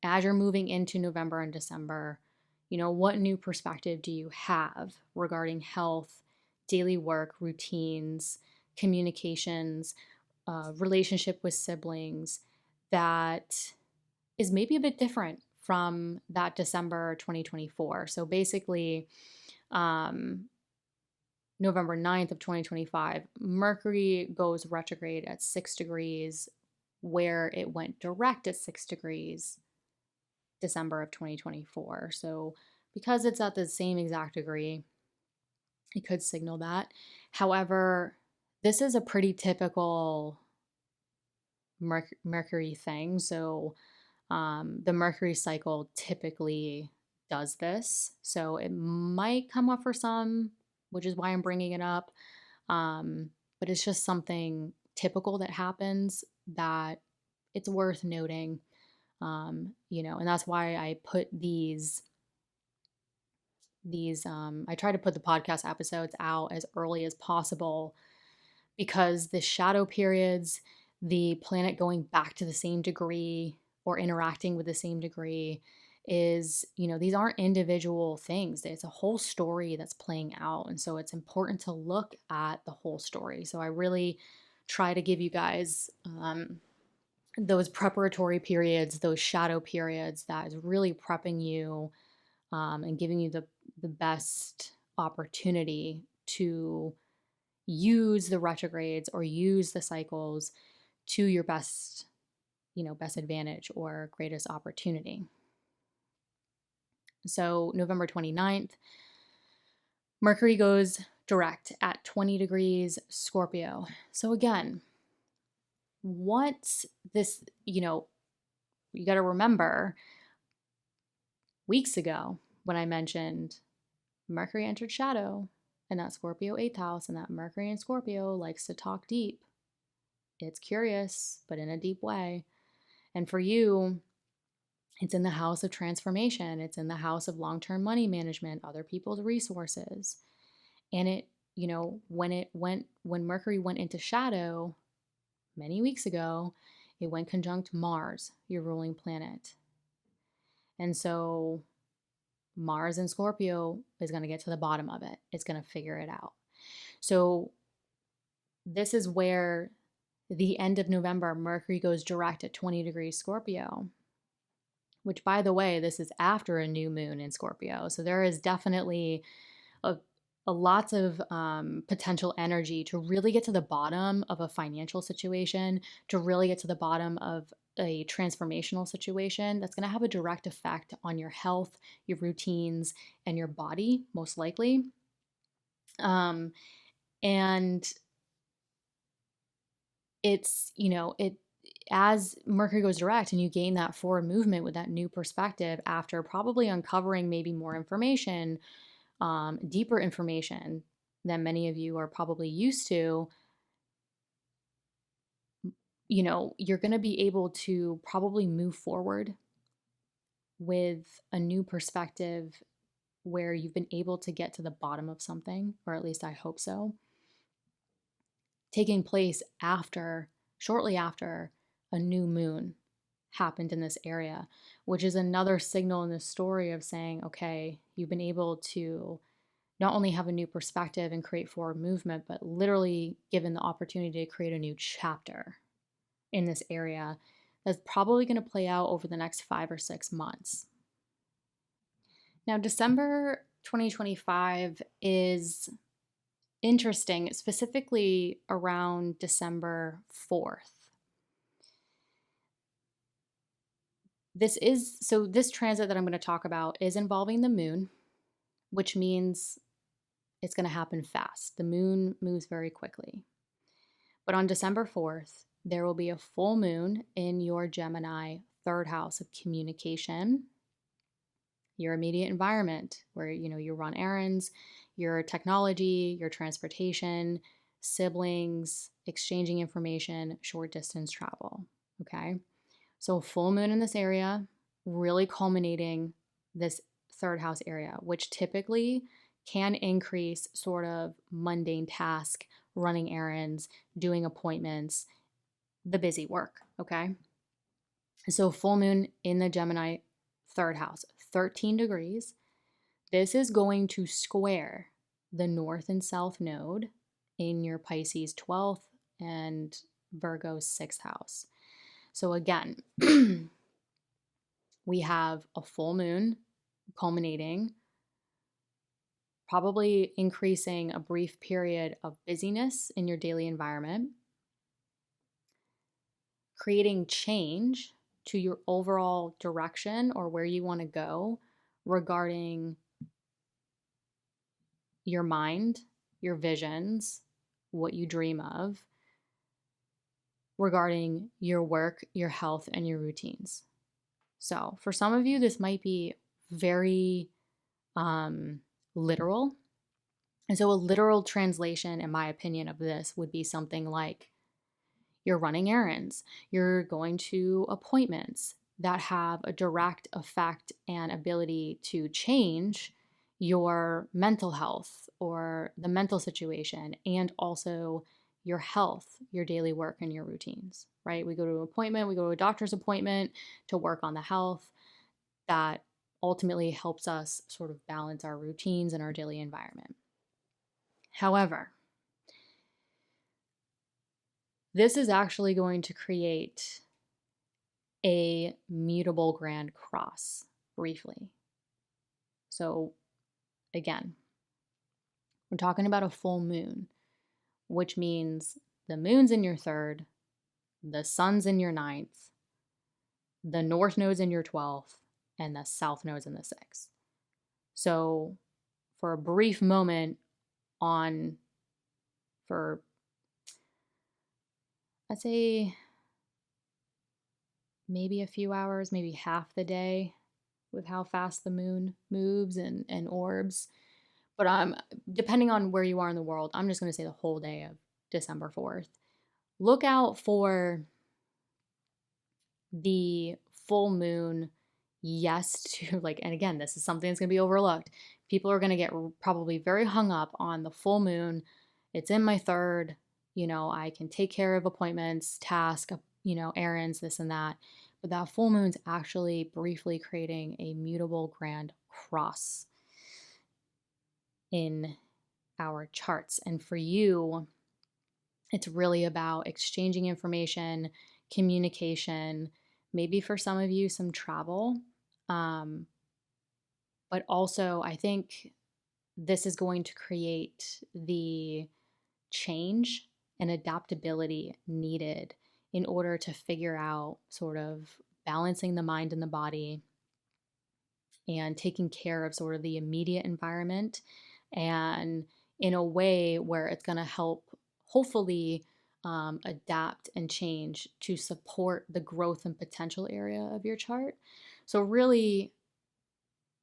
as you're moving into November and December, what new perspective do you have regarding health, daily work, routines, communications, relationship with siblings that is maybe a bit different from that December 2024. So basically, November 9th of 2025, Mercury goes retrograde at 6 degrees, where it went direct at 6 degrees December of 2024. So because it's at the same exact degree, it could signal that. However, this is a pretty typical Mercury thing. So the Mercury cycle typically does this. So it might come up for some, which is why I'm bringing it up. But it's just something typical that happens that it's worth noting. And that's why I put I try to put the podcast episodes out as early as possible, because the shadow periods, the planet going back to the same degree or interacting with the same degree is, these aren't individual things. It's a whole story that's playing out. And so it's important to look at the whole story. So I really try to give you guys those preparatory periods, those shadow periods that is really prepping you and giving you the best opportunity to use the retrogrades or use the cycles to your best advantage or greatest opportunity. So November 29th, Mercury goes direct at 20 degrees Scorpio. So again, what's this, you got to remember weeks ago when I mentioned Mercury entered shadow and that Scorpio 8th house, and that Mercury in Scorpio likes to talk deep. It's curious, but in a deep way. And for you, it's in the house of transformation. It's in the house of long-term money management, other people's resources. And it, when Mercury went into shadow many weeks ago, it went conjunct Mars, your ruling planet. And so Mars in Scorpio is going to get to the bottom of it. It's going to figure it out. So this is where the end of November, Mercury goes direct at 20 degrees Scorpio, which, by the way, this is after a new moon in Scorpio. So there is definitely a lots of potential energy to really get to the bottom of a financial situation, to really get to the bottom of a transformational situation that's going to have a direct effect on your health, your routines, and your body, most likely. And it's, as Mercury goes direct and you gain that forward movement with that new perspective after probably uncovering maybe more information, deeper information than many of you are probably used to, you're going to be able to probably move forward with a new perspective where you've been able to get to the bottom of something, or at least I hope so, taking place shortly after a new moon happened in this area, which is another signal in this story of saying, okay, you've been able to not only have a new perspective and create forward movement, but literally given the opportunity to create a new chapter in this area that's probably going to play out over the next 5 or 6 months. Now, December 2025 is interesting, specifically around December 4th. This transit that I'm going to talk about is involving the moon, which means it's going to happen fast. The moon moves very quickly. But on December 4th, there will be a full moon in your Gemini third house of communication, your immediate environment, where you run errands, your technology, your transportation, siblings, exchanging information, short distance travel. Okay. So full moon in this area, really culminating this third house area, which typically can increase sort of mundane task, running errands, doing appointments, the busy work, okay? So full moon in the Gemini third house, 13 degrees. This is going to square the north and south node in your Pisces 12th and Virgo 6th house. So again, we have a full moon culminating, probably increasing a brief period of busyness in your daily environment, creating change to your overall direction or where you want to go regarding your mind, your visions, what you dream of, regarding your work, your health, and your routines. So for some of you, this might be very literal. And so a literal translation, in my opinion, of this would be something like you're running errands, you're going to appointments that have a direct effect and ability to change your mental health or the mental situation, and also your health, your daily work, and your routines, right? We go to an appointment, we go to a doctor's appointment to work on the health. That ultimately helps us sort of balance our routines and our daily environment. However, this is actually going to create a mutable grand cross briefly. So, again, we're talking about a full moon, which means the moon's in your third, the sun's in your ninth, the north node's in your 12th, and the south node's in the sixth. So, for a brief moment, for I'd say maybe a few hours, maybe half the day with how fast the moon moves and orbs. But depending on where you are in the world, I'm just going to say the whole day of December 4th. Look out for the full moon, yes, to like, and again, this is something that's going to be overlooked. People are going to get probably very hung up on the full moon. It's in my third, I can take care of appointments, tasks, errands, this and that. But that full moon's actually briefly creating a mutable grand cross in our charts. And for you, it's really about exchanging information, communication, maybe for some of you, some travel. But also, I think this is going to create the change and adaptability needed in order to figure out sort of balancing the mind and the body and taking care of sort of the immediate environment, and in a way where it's going to help hopefully adapt and change to support the growth and potential area of your chart. So really,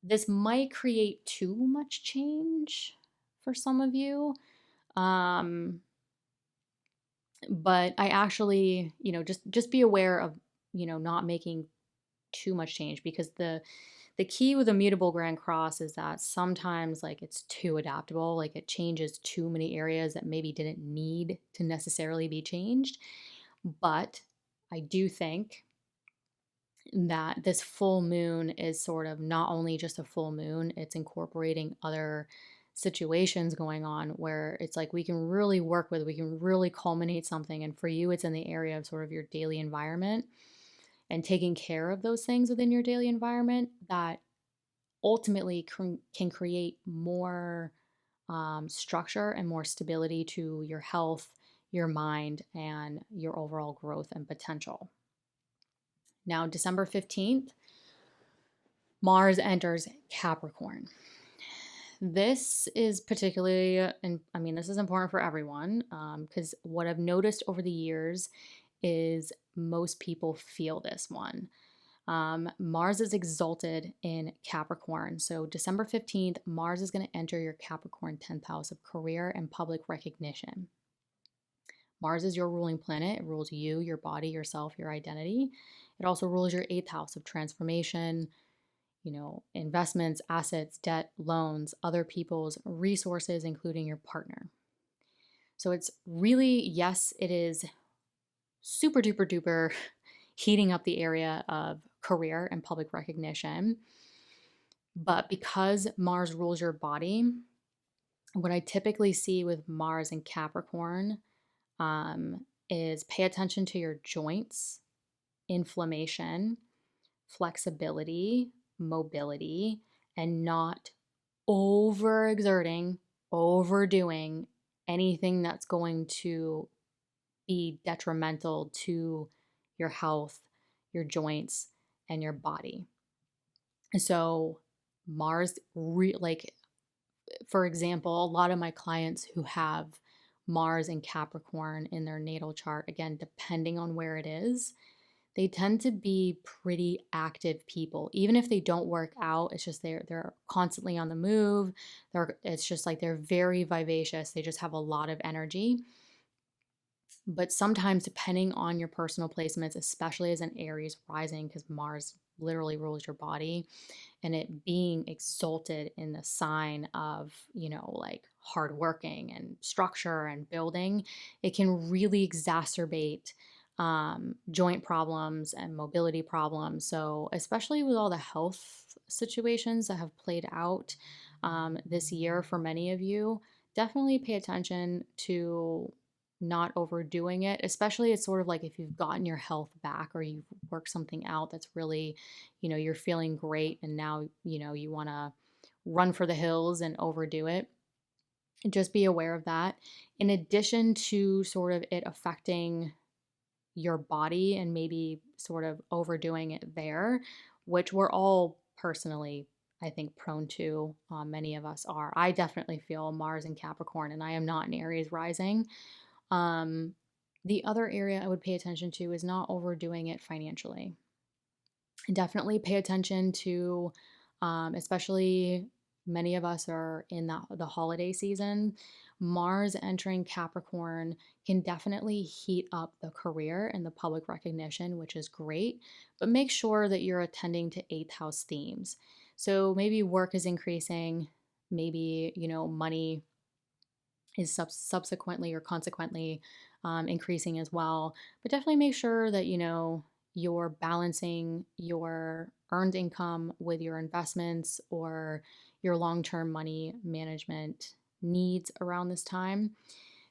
this might create too much change for some of you. But I actually, just be aware of, not making too much change, because the key with a mutable grand cross is that sometimes like it's too adaptable, like it changes too many areas that maybe didn't need to necessarily be changed. But I do think that this full moon is sort of not only just a full moon, it's incorporating other situations going on where it's like we can really work with, we can really culminate something. And for you, it's in the area of sort of your daily environment and taking care of those things within your daily environment that ultimately can create more structure and more stability to your health, your mind, and your overall growth and potential. Now, December 15th, Mars enters Capricorn. This is particularly, and I mean, this is important for everyone, because what I've noticed over the years is most people feel this one. Mars is exalted in Capricorn. So December 15th, Mars is going to enter your Capricorn 10th house of career and public recognition. Mars is your ruling planet. It rules you, your body, yourself, your identity. It also rules your 8th house of transformation, investments, assets, debt, loans, other people's resources, including your partner. So it's really, yes, it is super duper duper heating up the area of career and public recognition. But because Mars rules your body, what I typically see with Mars in Capricorn is pay attention to your joints, inflammation, flexibility, mobility, and not overexerting, overdoing anything that's going to be detrimental to your health, your joints, and your body. So Mars, for example, a lot of my clients who have Mars and Capricorn in their natal chart, again, depending on where it is, they tend to be pretty active people. Even if they don't work out, it's just they're constantly on the move. It's just like they're very vivacious. They just have a lot of energy. But sometimes, depending on your personal placements, especially as an Aries rising, because Mars literally rules your body, and it being exalted in the sign of, like hardworking and structure and building, it can really exacerbate joint problems and mobility problems. So, especially with all the health situations that have played out this year for many of you, definitely pay attention to not overdoing it. Especially, it's sort of like if you've gotten your health back or you've worked something out that's really, you're feeling great and now, you want to run for the hills and overdo it. Just be aware of that. In addition to sort of it affecting your body and maybe sort of overdoing it there, which we're all personally, I think, prone to. Many of us are. I definitely feel Mars in Capricorn, and I am not an Aries rising. Um, the other area I would pay attention to is not overdoing it financially. Definitely pay attention to, especially many of us are in the holiday season. Mars entering Capricorn can definitely heat up the career and the public recognition, which is great, but make sure that you're attending to eighth house themes. So maybe work is increasing, maybe, money is subsequently or consequently increasing as well. But definitely make sure that you're balancing your earned income with your investments or your long-term money management needs around this time.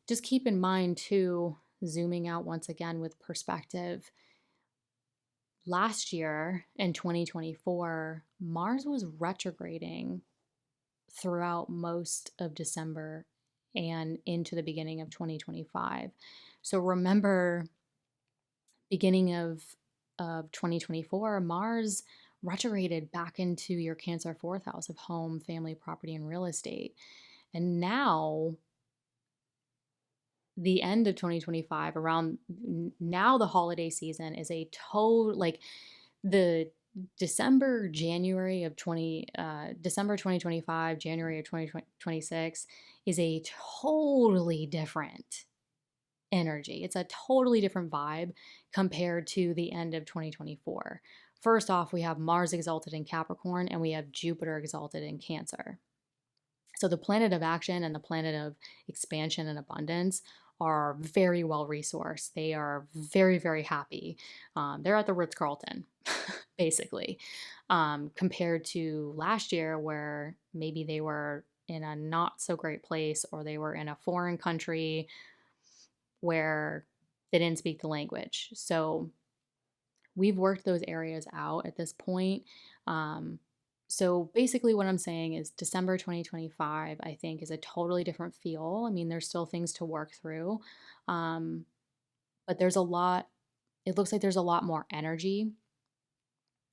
Just keep in mind too, zooming out once again with perspective. Last year in 2024, Mars was retrograding throughout most of December and into the beginning of 2025. So remember, beginning of 2024, Mars retrograded back into your Cancer fourth house of home, family, property, and real estate. And now, the end of 2025, around now, the holiday season is a total, like the December 2025, January of 2026 is a totally different energy. It's a totally different vibe compared to the end of 2024. First off, we have Mars exalted in Capricorn and we have Jupiter exalted in Cancer. So the planet of action and the planet of expansion and abundance are very well resourced. They are very, very happy. They're at the Ritz-Carlton, basically, compared to last year where maybe they were in a not so great place or they were in a foreign country where they didn't speak the language. So we've worked those areas out at this point. So basically, what I'm saying is December 2025, I think, is a totally different feel. I mean, there's still things to work through, but there's a lot, it looks like there's a lot more energy.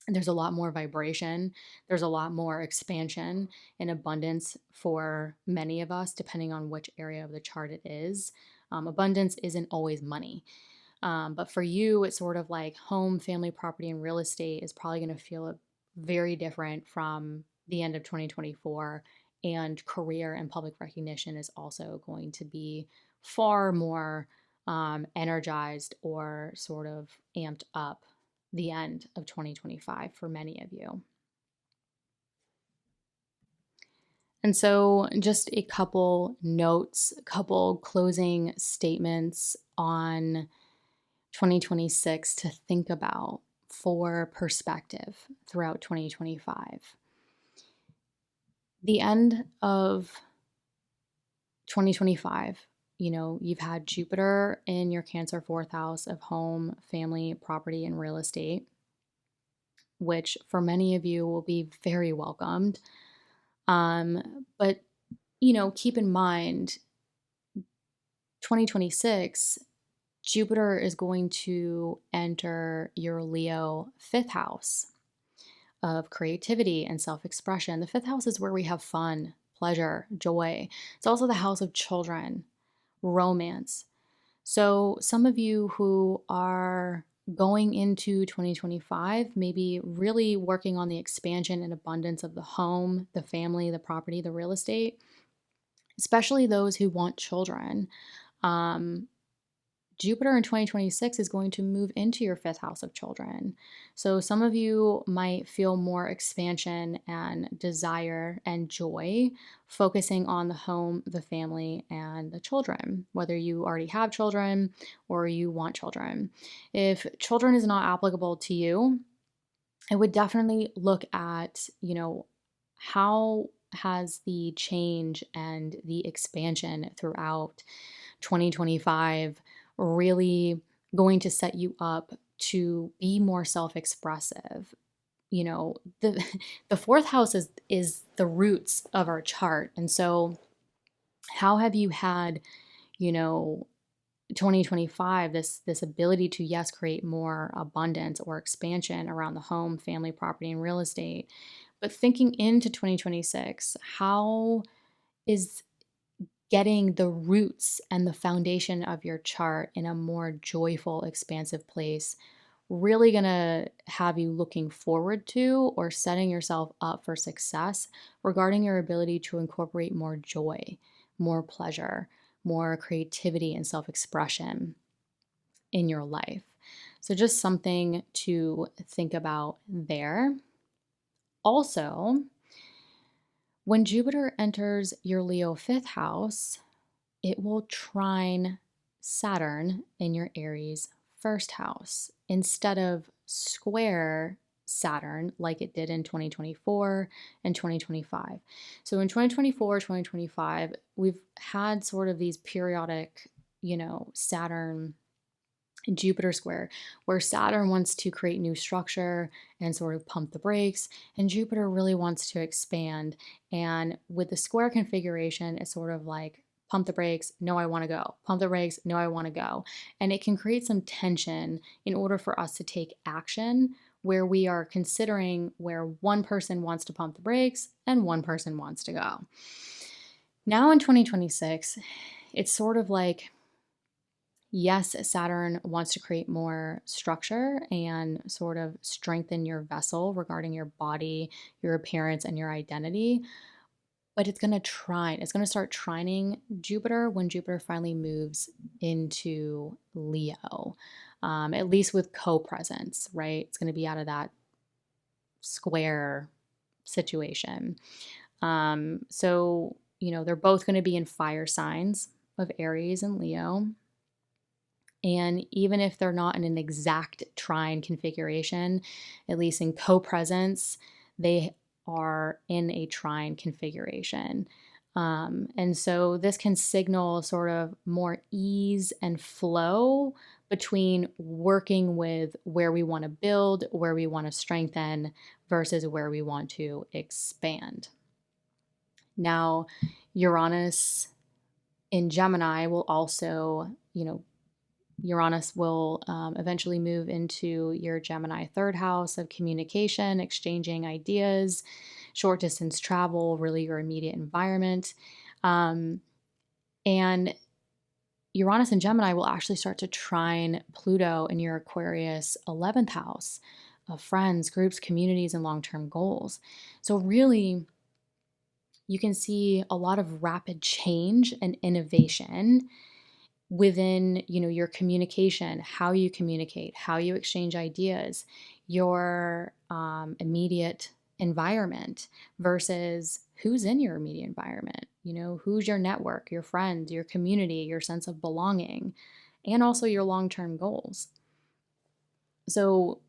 There's a lot more vibration. There's a lot more expansion and abundance for many of us, depending on which area of the chart it is. Abundance isn't always money. But for you, it's sort of like home, family, property, and real estate is probably going to feel very different from the end of 2024. And career and public recognition is also going to be far more energized or sort of amped up the end of 2025 for many of you. And so, just a couple notes, a couple closing statements on 2026 to think about for perspective throughout 2025. The end of 2025, you've had Jupiter in your Cancer fourth house of home, family, property, and real estate, which for many of you will be very welcomed. But, keep in mind, 2026, Jupiter is going to enter your Leo fifth house of creativity and self-expression. The fifth house is where we have fun, pleasure, joy. It's also the house of children, romance. So some of you who are going into 2025, maybe really working on the expansion and abundance of the home, the family, the property, the real estate, especially those who want children. Jupiter in 2026 is going to move into your fifth house of children. So some of you might feel more expansion and desire and joy focusing on the home, the family, and the children, whether you already have children or you want children. If children is not applicable to you, I would definitely look at, how has the change and the expansion throughout 2025 really going to set you up to be more self-expressive. The the fourth house is the roots of our chart. And so how have you had, you know, 2025, this ability to, yes, create more abundance or expansion around the home, family, property, and real estate? But thinking into 2026, how is getting the roots and the foundation of your chart in a more joyful, expansive place really going to have you looking forward to or setting yourself up for success regarding your ability to incorporate more joy, more pleasure, more creativity and self expression in your life? So, just something to think about there. Also, when Jupiter enters your Leo fifth house, it will trine Saturn in your Aries first house instead of square Saturn like it did in 2024 and 2025. So in 2024, 2025, we've had sort of these periodic, Saturn and Jupiter square, where Saturn wants to create new structure and sort of pump the brakes, and Jupiter really wants to expand. And with the square configuration, it's sort of like pump the brakes, no, I want to go. Pump the brakes, no, I want to go. And it can create some tension in order for us to take action where we are considering where one person wants to pump the brakes and one person wants to go. Now in 2026, it's sort of like, yes, Saturn wants to create more structure and sort of strengthen your vessel regarding your body, your appearance, and your identity. But it's going to trine. It's going to start trining Jupiter when Jupiter finally moves into Leo, at least with co-presence, right? It's going to be out of that square situation. They're both going to be in fire signs of Aries and Leo. And even if they're not in an exact trine configuration, at least in co-presence, they are in a trine configuration. And so this can signal sort of more ease and flow between working with where we want to build, where we want to strengthen, versus where we want to expand. Now, Uranus in Gemini will also, Uranus will eventually move into your Gemini third house of communication, exchanging ideas, short distance travel, really your immediate environment. And Uranus and Gemini will actually start to trine Pluto in your Aquarius 11th house of friends, groups, communities, and long-term goals. So really, you can see a lot of rapid change and innovation within your communication, how you communicate, how you exchange ideas, your immediate environment versus who's in your immediate environment. Who's your network, your friends, your community, your sense of belonging, and also your long-term goals. So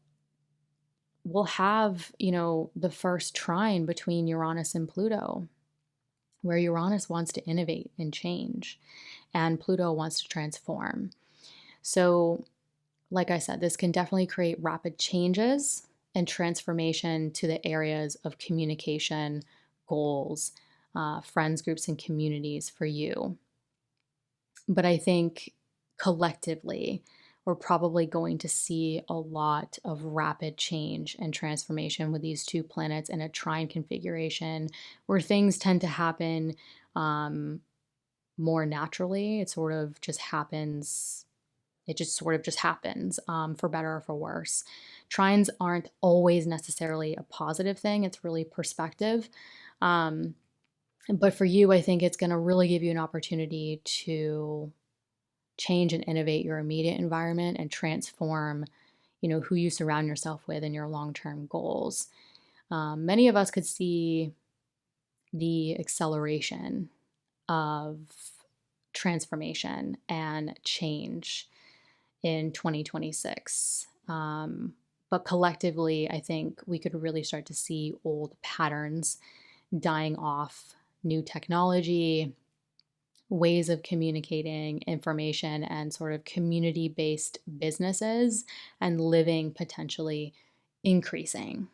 we'll have the first trine between Uranus and Pluto, where Uranus wants to innovate and change and Pluto wants to transform. So, like I said, this can definitely create rapid changes and transformation to the areas of communication, goals, friends, groups, and communities for you. But I think collectively, we're probably going to see a lot of rapid change and transformation with these two planets in a trine configuration where things tend to happen more naturally. It sort of just happens. It just sort of just happens, for better or for worse. Trines aren't always necessarily a positive thing. It's really perspective. But for you, I think it's going to really give you an opportunity to change and innovate your immediate environment and transform, who you surround yourself with and your long-term goals. Many of us could see the acceleration of transformation and change in 2026. But collectively, I think we could really start to see old patterns dying off, new technology, ways of communicating information, and sort of community-based businesses and living potentially increasing.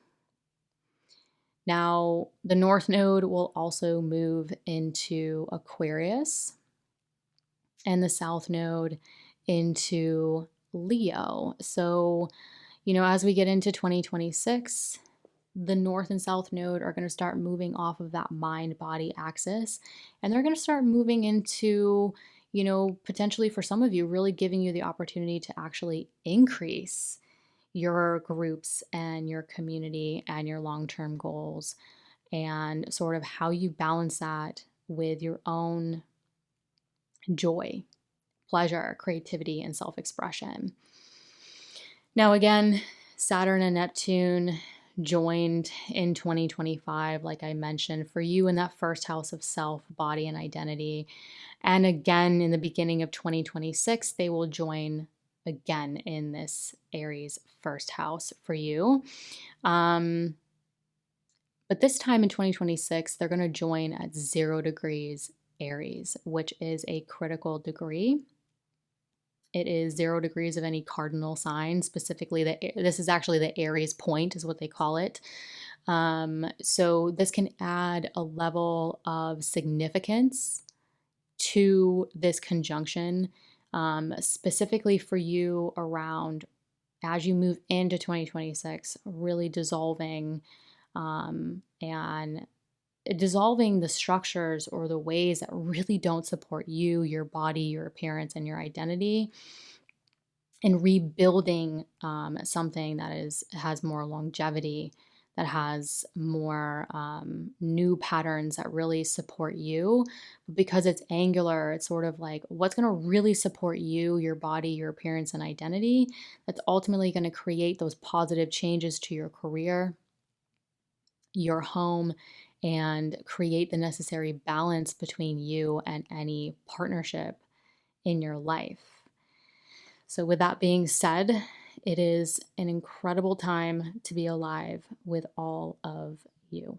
Now, the North Node will also move into Aquarius and the South Node into Leo. So, as we get into 2026, the North and South Node are going to start moving off of that mind-body axis, and they're going to start moving into, potentially for some of you, really giving you the opportunity to actually increase your groups and your community and your long-term goals, and sort of how you balance that with your own joy, pleasure, creativity, and self-expression. Now, again, Saturn and Neptune joined in 2025, like I mentioned, for you in that first house of self, body, and identity. And again, in the beginning of 2026, they will join again in this Aries first house for you. But this time in 2026, they're going to join at 0 degrees Aries, which is a critical degree. It is 0 degrees of any cardinal sign, specifically this is actually the Aries point is what they call it. So this can add a level of significance to this conjunction, specifically for you around, as you move into 2026, really dissolving and dissolving the structures or the ways that really don't support you, your body, your appearance, and your identity, and rebuilding something that has more longevity, that has more new patterns that really support you. But because it's angular, it's sort of like what's going to really support you, your body, your appearance, and identity, that's ultimately going to create those positive changes to your career, your home, and create the necessary balance between you and any partnership in your life. So with that being said, it is an incredible time to be alive with all of you.